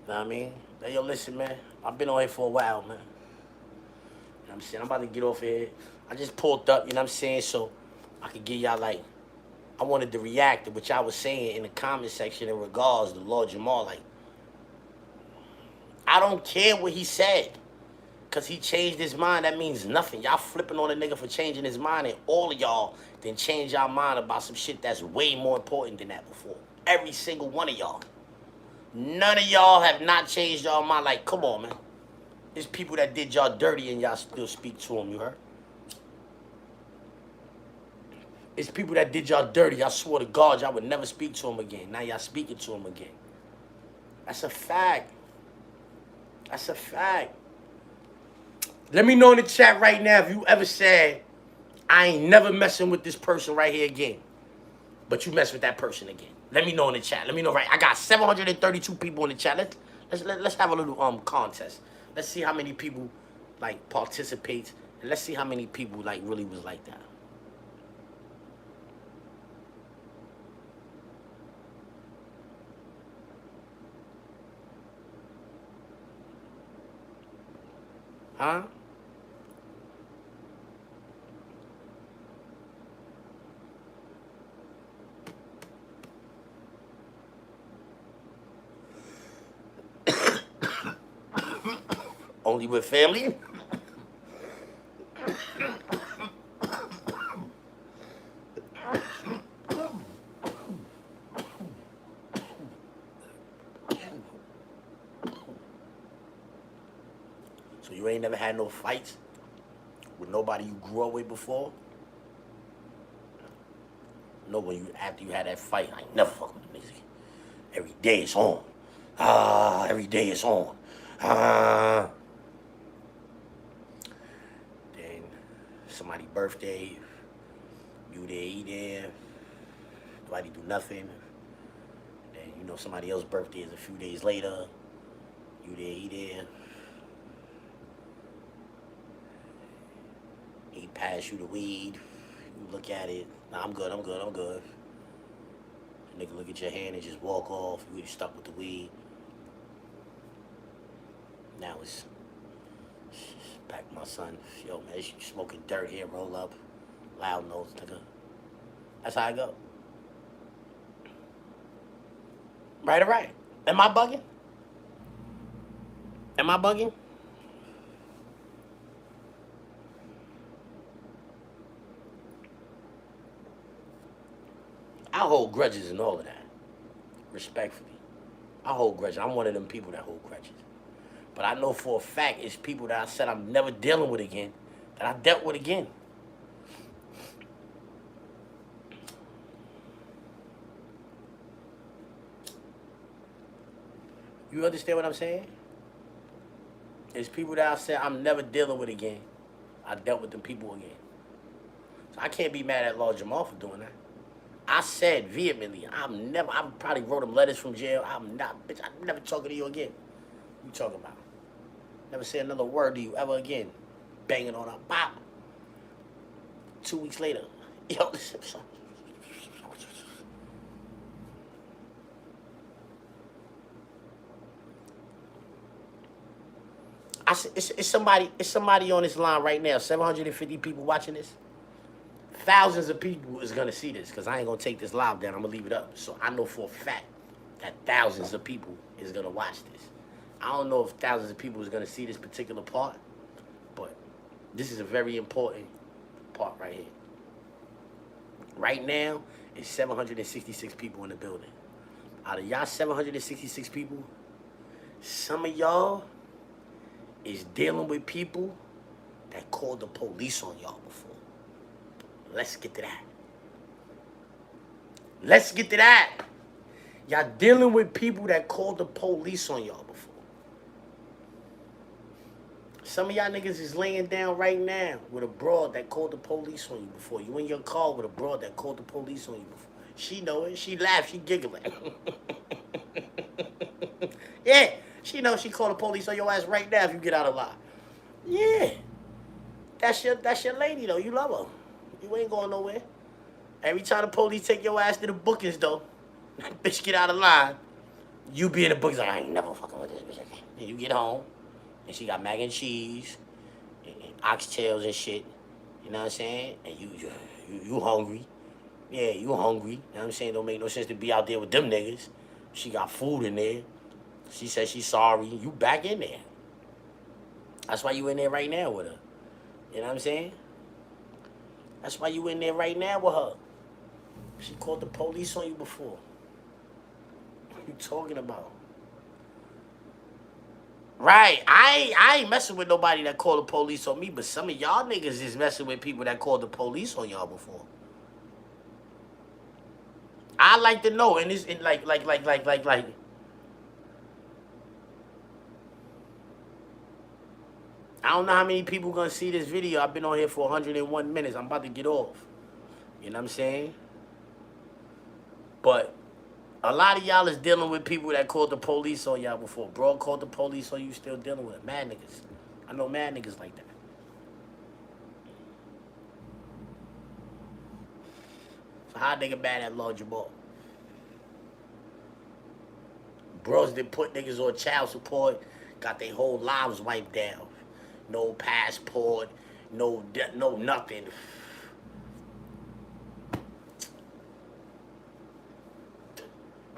Know what I mean? Hey, yo, listen, man. I've been on here for a while, man. You know what I'm saying? I'm about to get off here. I just pulled up, you know what I'm saying? So I could give y'all, like, I wanted to react to what y'all was saying in the comment section in regards to Lord Jamar. Like, I don't care what he said. Because he changed his mind, that means nothing. Y'all flipping on a nigga for changing his mind, and all of y'all then change y'all mind about some shit that's way more important than that before. Every single one of y'all. None of y'all have not changed y'all mind. Like, come on, man. There's people that did y'all dirty and y'all still speak to them, you heard? It's people that did y'all dirty. Y'all swore to God y'all would never speak to them again. Now y'all speaking to them again. That's a fact. That's a fact. Let me know in the chat right now if you ever said, I ain't never messing with this person right here again. But you mess with that person again. Let me know in the chat. Let me know right. I got 732 people in the chat. Let's have a little contest. Let's see how many people like participate. And let's see how many people like really was like that. Huh? Only with family? So you ain't never had no fights with nobody you grew up with before? No, when you after you had that fight, I ain't never fucking with the niggas again. Every day it's on. Every day it's on. Then somebody's birthday, you there, he there. Nobody do nothing. Then you know somebody else's birthday is a few days later. You there, he there. He pass you the weed. You look at it. Nah, I'm good. The nigga look at your hand and just walk off. You really stuck with the weed. Now it's back, my son. Yo, man, you smoking dirt here, roll up. Loud nose, nigga. That's how I go. Right or right? Am I bugging? Am I bugging? I hold grudges and all of that. Respectfully. I hold grudges. I'm one of them people that hold grudges. But I know for a fact it's people that I said I'm never dealing with again that I dealt with again. You understand what I'm saying? It's people that I said I'm never dealing with again. I dealt with them people again. So I can't be mad at Lord Jamar for doing that. I said vehemently, I probably wrote him letters from jail. I'm never talking to you again. What you talking about? Never say another word to you ever again. Banging on a pop. 2 weeks later. Yo, it's somebody on this line right now. 750 people watching this. Thousands of people is gonna see this because I ain't gonna take this live down. I'm gonna leave it up. So I know for a fact that thousands of people is gonna watch this. I don't know if thousands of people is gonna see this particular part, but this is a very important part right here. Right now, it's 766 people in the building. Out of y'all 766 people, some of y'all is dealing with people that called the police on y'all before. Let's get to that. Let's get to that. Y'all dealing with people that called the police on y'all before. Some of y'all niggas is laying down right now with a broad that called the police on you before. You in your car with a broad that called the police on you before. She know it. She laughed. She giggling. Yeah. She knows she called the police on your ass right now if you get out of line. Yeah. that's your lady though. You love her. You ain't going nowhere. Every time the police take your ass to the bookings though, bitch get out of line. You be in the bookings like I ain't never fucking with this bitch again. And you get home, and she got mac and cheese, and oxtails and shit. You know what I'm saying? And you hungry. Yeah, you hungry. You know what I'm saying? Don't make no sense to be out there with them niggas. She got food in there. She said she's sorry. You back in there. That's why you in there right now with her. You know what I'm saying? That's why you in there right now with her. She called the police on you before. What you talking about? Right. I ain't messing with nobody that called the police on me, but some of y'all niggas is messing with people that called the police on y'all before. I like to know, and it's like. I don't know how many people gonna see this video. I've been on here for 101 minutes. I'm about to get off. You know what I'm saying? But a lot of y'all is dealing with people that called the police on y'all before. Bro called the police on you, still dealing with it. Mad niggas. I know mad niggas like that. So how nigga mad at Lord Jamar? Bros that put niggas on child support, got their whole lives wiped down. No passport, no nothing.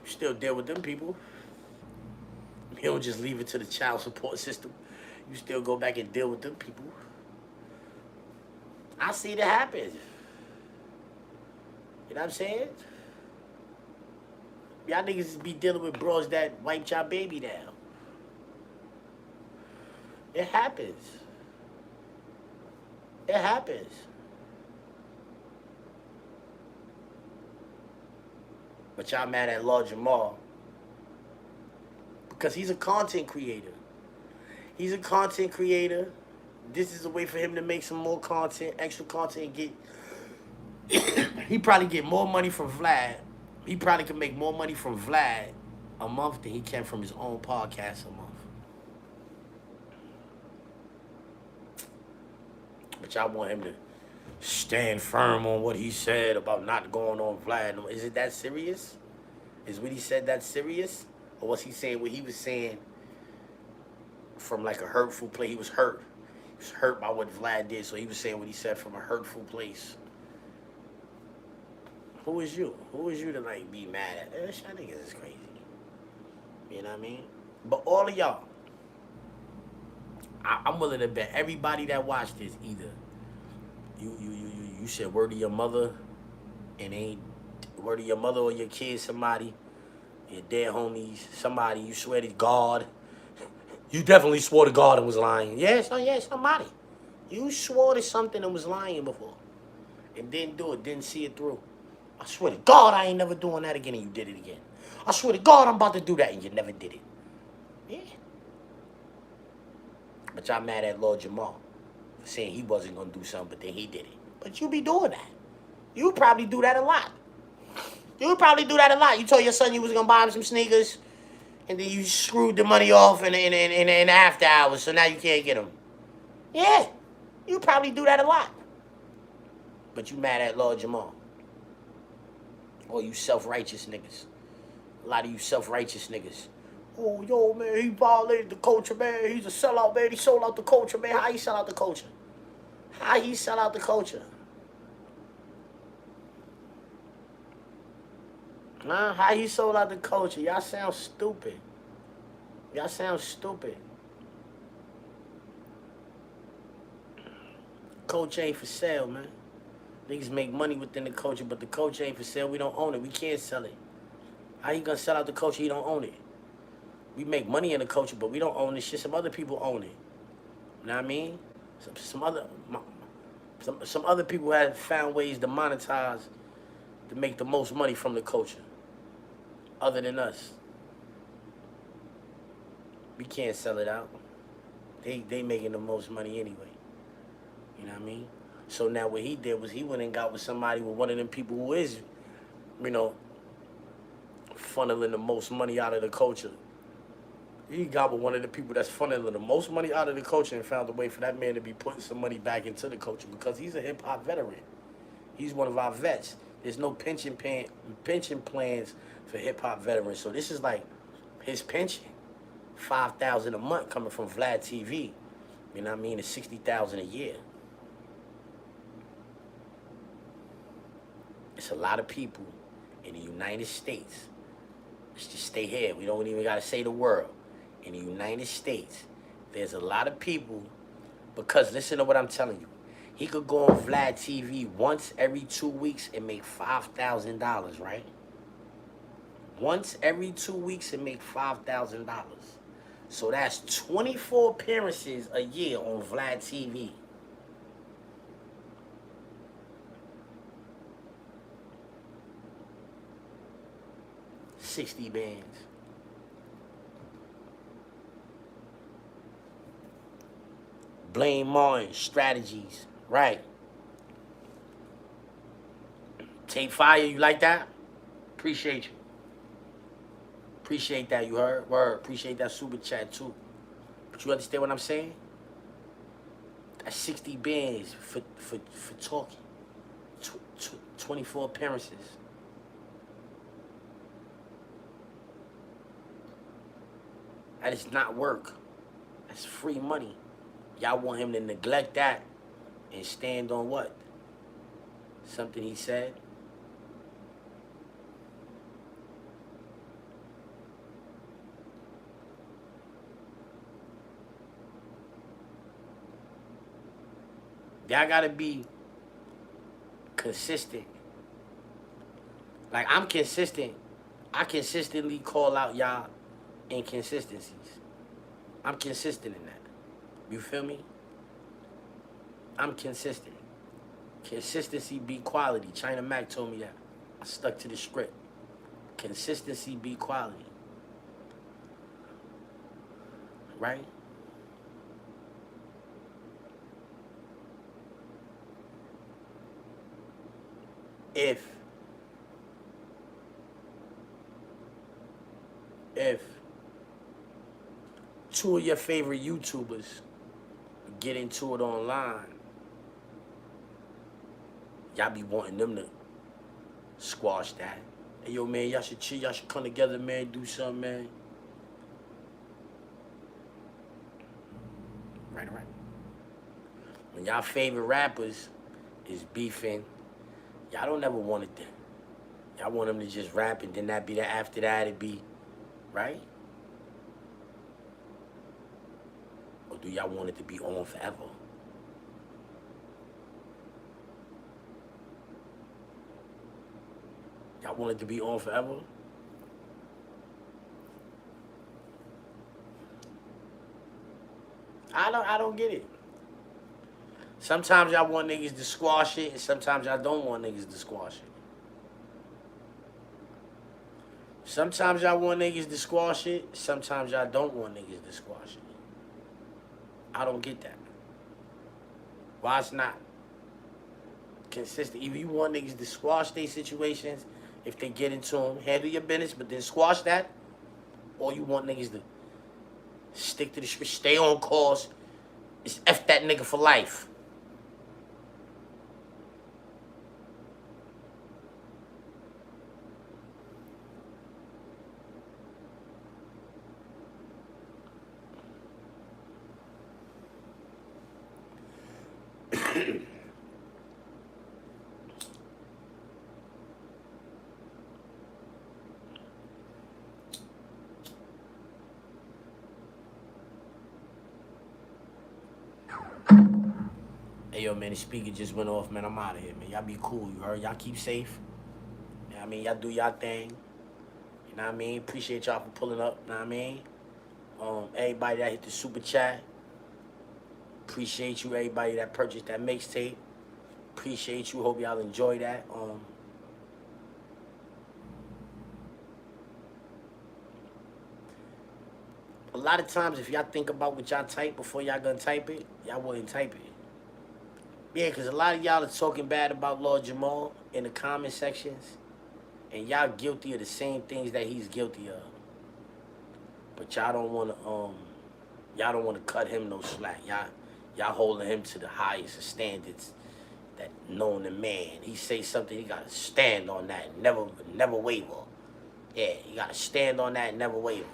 You still deal with them people. You don't just leave it to the child support system. You still go back and deal with them people. I see that happen. You know what I'm saying? Y'all niggas be dealing with bros that wiped y'all baby down. It happens. It happens. But y'all mad at Lord Jamar because he's a content creator. He's a content creator. This is a way for him to make some more content, extra content, and get. He probably get more money from Vlad. He probably can make more money from Vlad a month than he can from his own podcast a month. But y'all want him to stand firm on what he said about not going on Vlad. Is it that serious? Is what he said that serious? Or was he saying what he was saying from like a hurtful place? He was hurt. He was hurt by what Vlad did, so he was saying what he said from a hurtful place. Who is you? Who is you to like be mad at? Y'all niggas is crazy. You know what I mean? But all of y'all, I'm willing to bet everybody that watched this, either you said word to your mother and ain't word to your mother or your kids, somebody, your dead homies, somebody, you swear to God. You definitely swore to God and was lying. Yes, somebody. You swore to something and was lying before. And didn't do it, didn't see it through. I swear to God I ain't never doing that again, and you did it again. I swear to God I'm about to do that and you never did it. Yeah. But y'all mad at Lord Jamar for saying he wasn't going to do something, but then he did it. But you be doing that. You probably do that a lot. You probably do that a lot. You told your son you was going to buy him some sneakers, and then you screwed the money off in after hours, so now you can't get them. Yeah. You probably do that a lot. But you mad at Lord Jamar. Or you self-righteous niggas. A lot of you self-righteous niggas. Oh, yo, man, he violated the culture, man. He's a sellout, man. He sold out the culture, man. How he sell out the culture? How he sell out the culture? Huh? How he sold out the culture? Y'all sound stupid. Y'all sound stupid. Culture ain't for sale, man. Niggas make money within the culture, but the culture ain't for sale. We don't own it. We can't sell it. How you gonna sell out the culture? You don't own it. We make money in the culture, but we don't own this shit. Some other people own it. You know what I mean? Some other people have found ways to monetize to make the most money from the culture, other than us. We can't sell it out. They making the most money anyway. You know what I mean? So now what he did was he went and got with somebody, with one of them people who is, you know, funneling the most money out of the culture. He got with one of the people that's funneling the most money out of the culture and found a way for that man to be putting some money back into the culture because he's a hip hop veteran. He's one of our vets. There's no pension plans for hip hop veterans. So this is like his pension. $5,000 a month coming from Vlad TV. You know what I mean? It's $60,000 a year. It's a lot of people in the United States. Let's just stay here. We don't even gotta say the world. In the United States, there's a lot of people, because listen to what I'm telling you. He could go on Vlad TV once every 2 weeks and make $5,000, right? Once every 2 weeks and make $5,000. So that's 24 appearances a year on Vlad TV. $60 bands. Blame Martin, strategies, right? Take fire, you like that? Appreciate you. Appreciate that, you heard? Word, appreciate that super chat too. But you understand what I'm saying? That's 60 bands for talking. 24 appearances. That is not work. That's free money. Y'all want him to neglect that and stand on what? Something he said? Y'all gotta be consistent. Like, I'm consistent. I consistently call out y'all inconsistencies. I'm consistent in that. You feel me? I'm consistent. Consistency beat quality. China Mac told me that. I stuck to the script. Consistency beat quality. Right? If two of your favorite YouTubers get into it online, y'all be wanting them to squash that. Hey, yo, man, y'all should chill. Y'all should come together, man, do something, man. Right. When y'all favorite rappers is beefing, y'all don't ever want it then. Y'all want them to just rap and then that be that after that it be, right? Or do y'all want it to be on forever? Y'all want it to be on forever? I don't get it. Sometimes y'all want niggas to squash it, and sometimes y'all don't want niggas to squash it. Sometimes y'all want niggas to squash it, sometimes y'all don't want niggas to squash it. I don't get that. Why it's not consistent? Either you want niggas to squash their situations, if they get into them, handle your business, but then squash that, or you want niggas to stick to the shit, stay on course, it's F that nigga for life. Hey, yo, man, the speaker just went off, man. I'm out of here, man. Y'all be cool, you heard? Y'all keep safe. You know what I mean? Y'all do y'all thing. You know what I mean? Appreciate y'all for pulling up, you know what I mean? Everybody that hit the super chat. Appreciate you, everybody that purchased that mixtape. Appreciate you. Hope y'all enjoy that. A lot of times, if y'all think about what y'all type before y'all gonna type it, y'all wouldn't type it. Yeah, because a lot of y'all are talking bad about Lord Jamal in the comment sections, and y'all guilty of the same things that he's guilty of. But y'all don't wanna cut him no slack. Y'all holding him to the highest standards that known to man. He say something, he gotta stand on that, never waver. Yeah, you gotta stand on that and never waver.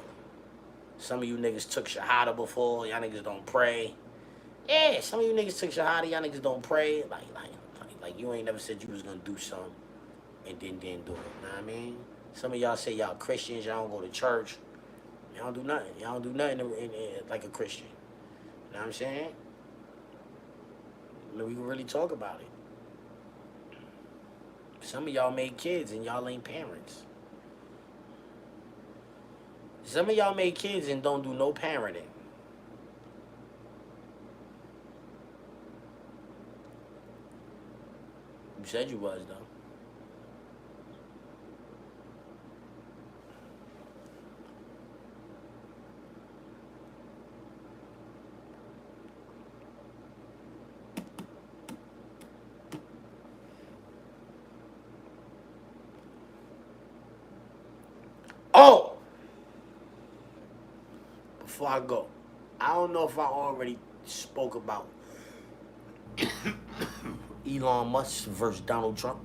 Some of you niggas took Shahada before, y'all niggas don't pray. Yeah, some of you niggas took Shahada, y'all niggas don't pray. Like you ain't never said you was gonna do something and then didn't do it. You know what I mean? Some of y'all say y'all Christians, y'all don't go to church. Y'all don't do nothing. Y'all don't do nothing like a Christian. You know what I'm saying? I mean, we can really talk about it. Some of y'all made kids and y'all ain't parents. Some of y'all made kids and don't do no parenting. You said you was, though. Oh! Before I go, I don't know if I already spoke about Elon Musk versus Donald Trump.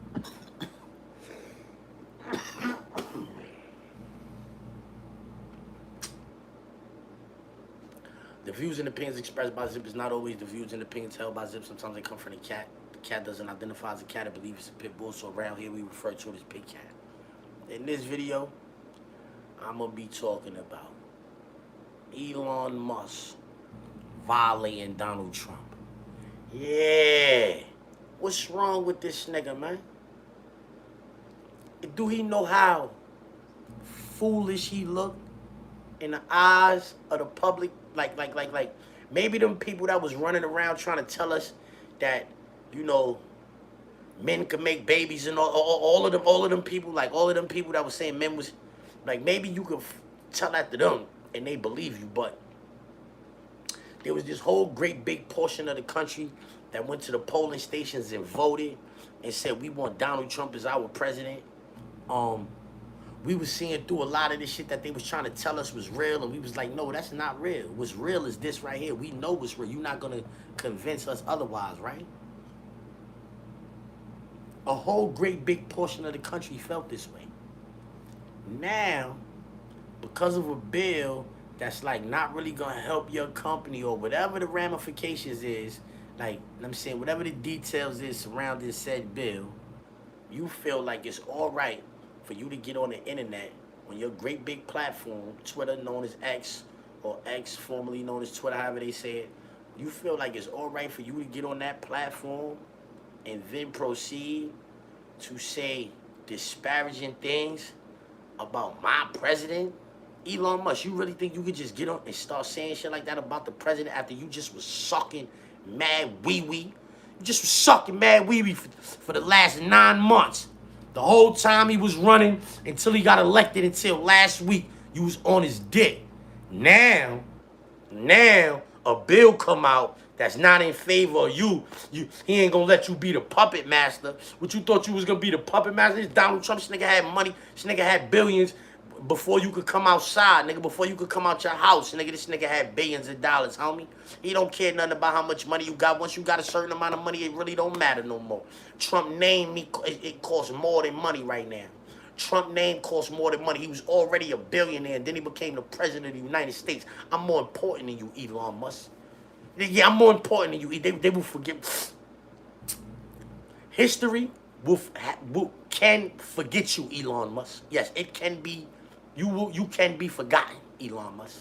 The views and opinions expressed by Zip is not always the views and opinions held by Zip. Sometimes they come from the cat. The cat doesn't identify as a cat. I believe it's a pit bull, so around here we refer to it as pig cat. In this video, I'm going to be talking about Elon Musk violating Donald Trump. Yeah. What's wrong with this nigga, man? Do he know how foolish he look in the eyes of the public? Like, maybe them people that was running around trying to tell us that, you know, men could make babies and all of them people, like all of them people that was saying men was, like, maybe you could tell that to them and they believe you, but there was this whole great big portion of the country that went to the polling stations and voted and said we want Donald Trump as our president. We was seeing through a lot of this shit that they was trying to tell us was real, and we was like, no, that's not real. What's real is this right here. We know what's real. You're not gonna convince us otherwise, right? A whole great big portion of the country felt this way. Now, because of a bill that's like not really gonna help your company or whatever the ramifications is, like I'm saying, whatever the details is surrounding said bill, you feel like it's all right for you to get on the internet on your great big platform, Twitter, known as X, or X, formerly known as Twitter, however they say it. You feel like it's all right for you to get on that platform and then proceed to say disparaging things about my president? Elon Musk, you really think you could just get on and start saying shit like that about the president after you just was sucking mad wee-wee? You just was sucking mad wee-wee for the last 9 months. The whole time he was running until he got elected, until last week, you was on his dick. Now, a bill come out that's not in favor of you. He ain't gonna let you be the puppet master. What you thought you was gonna be the puppet master? This Donald Trump, this nigga had money, this nigga had billions before you could come outside, nigga, before you could come out your house, nigga. This nigga had billions of dollars, homie. He don't care nothing about how much money you got. Once you got a certain amount of money, it really don't matter no more. Trump name, it costs more than money right now. Trump name costs more than money. He was already a billionaire, and then he became the president of the United States. I'm more important than you, Elon Musk. Yeah, I'm more important than you. They will forget. History can forget you, Elon Musk. Yes, it can be. You can be forgotten, Elon Musk.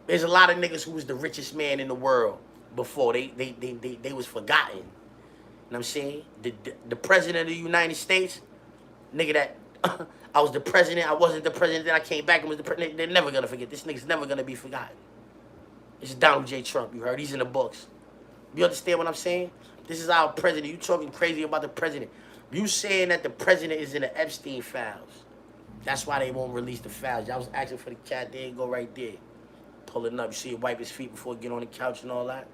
There's a lot of niggas who was the richest man in the world before they was forgotten. You know what I'm saying? The president of the United States, nigga that I was the president, I wasn't the president, then I came back and was the president. They're never gonna forget. This nigga's never gonna be forgotten. It's Donald J. Trump, you heard? He's in the books. You understand what I'm saying? This is our president. You talking crazy about the president. You saying that the president is in the Epstein files. That's why they won't release the files. Y'all was asking for the cat. There you go right there. Pulling up. You see him wipe his feet before he get on the couch and all that.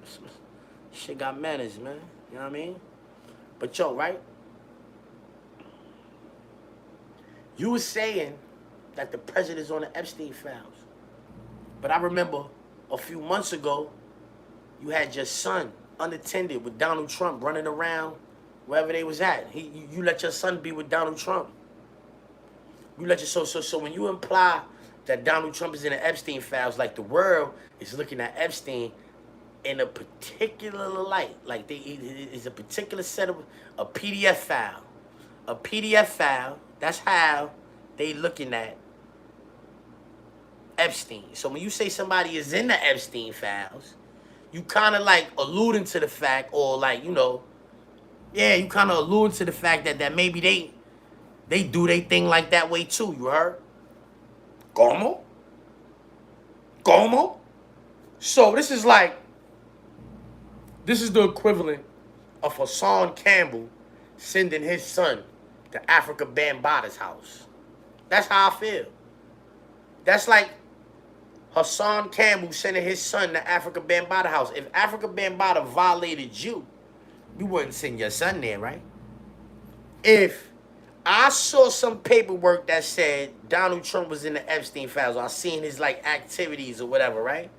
Shit got manners, man. You know what I mean? But yo, right? You was saying that the president's on the Epstein files. But I remember a few months ago, you had your son unattended with Donald Trump running around wherever they was at. You let your son be with Donald Trump. You let your so when you imply that Donald Trump is in the Epstein files, like the world is looking at Epstein in a particular light, like it's a particular set of a PDF file. A PDF file, that's how they looking at Epstein. So when you say somebody is in the Epstein files, you kind of like alluding to the fact, or like, you know, yeah, you kind of alluding to the fact that maybe they do their thing like that way too, you heard? Como? Como? So this is the equivalent of Hassan Campbell sending his son to Africa Bambaata's house. That's how I feel. That's like Hassan Campbell sending his son to Africa Bambaataa house. If Africa Bambaataa violated you, you wouldn't send your son there, right? If I saw some paperwork that said Donald Trump was in the Epstein files, or I seen his like activities or whatever, right?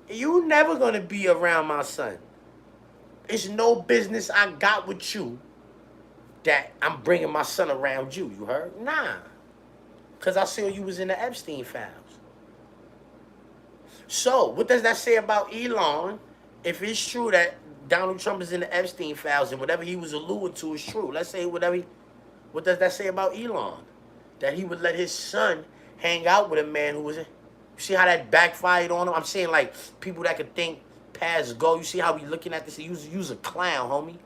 You never gonna be around my son. It's no business I got with you that I'm bringing my son around you. You heard? Nah. Because I saw you was in the Epstein files. So, what does that say about Elon? If it's true that Donald Trump is in the Epstein files and whatever he was alluding to is true, let's say what does that say about Elon? That he would let his son hang out with a man who was in. You see how that backfired on him? I'm saying, like, people that could think past go. You see how we looking at this? You's a clown, homie.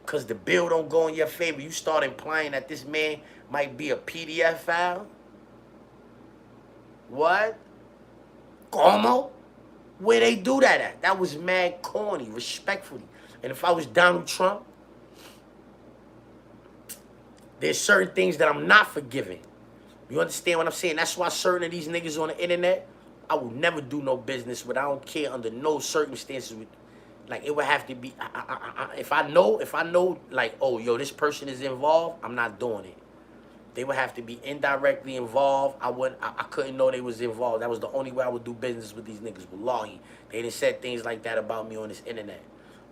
Because the bill don't go in your favor. You start implying that this man might be a PDF file. What? Como? Where they do that at? That was mad corny, respectfully. And if I was Donald Trump, there's certain things that I'm not forgiving. You understand what I'm saying? That's why certain of these niggas on the internet, I will never do no business with. I don't care under no circumstances with. Like, it would have to be, if I know, like, oh, yo, this person is involved, I'm not doing it. They would have to be indirectly involved. I couldn't know they was involved. That was the only way I would do business with these niggas. Wallahi. They done said things like that about me on this internet.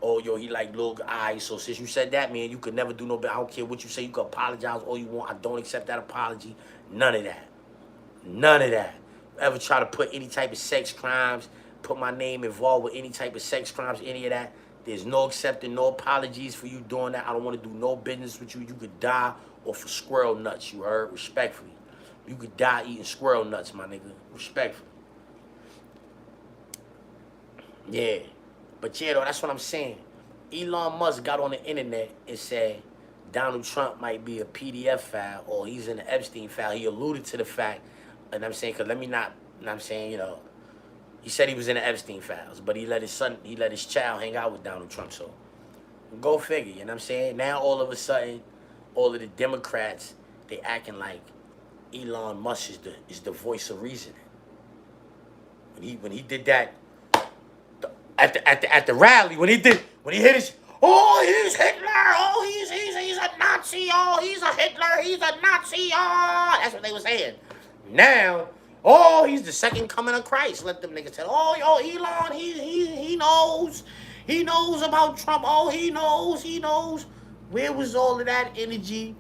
Oh, yo, he like little eyes. So since you said that, man, you could never do no business. I don't care what you say. You can apologize all you want. I don't accept that apology. None of that. None of that. Ever try to put any type of sex crimes, put my name involved with any type of sex crimes, any of that, there's no accepting, no apologies for you doing that. I don't want to do no business with you. You could die or for squirrel nuts, you heard? Respectfully. You could die eating squirrel nuts, my nigga. Respectfully. Yeah. But yeah, though, that's what I'm saying. Elon Musk got on the internet and said Donald Trump might be a PDF file or he's in the Epstein file. He alluded to the fact, and I'm saying, because let me not, I'm saying, you know, he said he was in the Epstein files, but he let his child hang out with Donald Trump. So go figure, you know what I'm saying? Now all of a sudden, all of the Democrats, they acting like Elon Musk is the voice of reason. When he did that at the rally, when he hit his, oh, he's Hitler, oh, he's a Nazi, oh, he's a Hitler, he's a Nazi, oh, that's what they were saying. Now, oh, he's the second coming of Christ. Let them niggas tell, oh, yo, Elon, he knows about Trump, oh, he knows. Where was all of that energy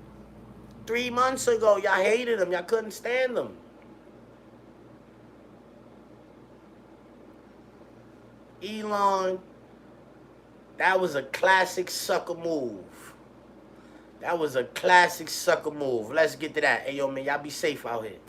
3 months ago? Y'all hated him. Y'all couldn't stand him. Elon, that was a classic sucker move. That was a classic sucker move. Let's get to that. Hey, yo, man, y'all be safe out here.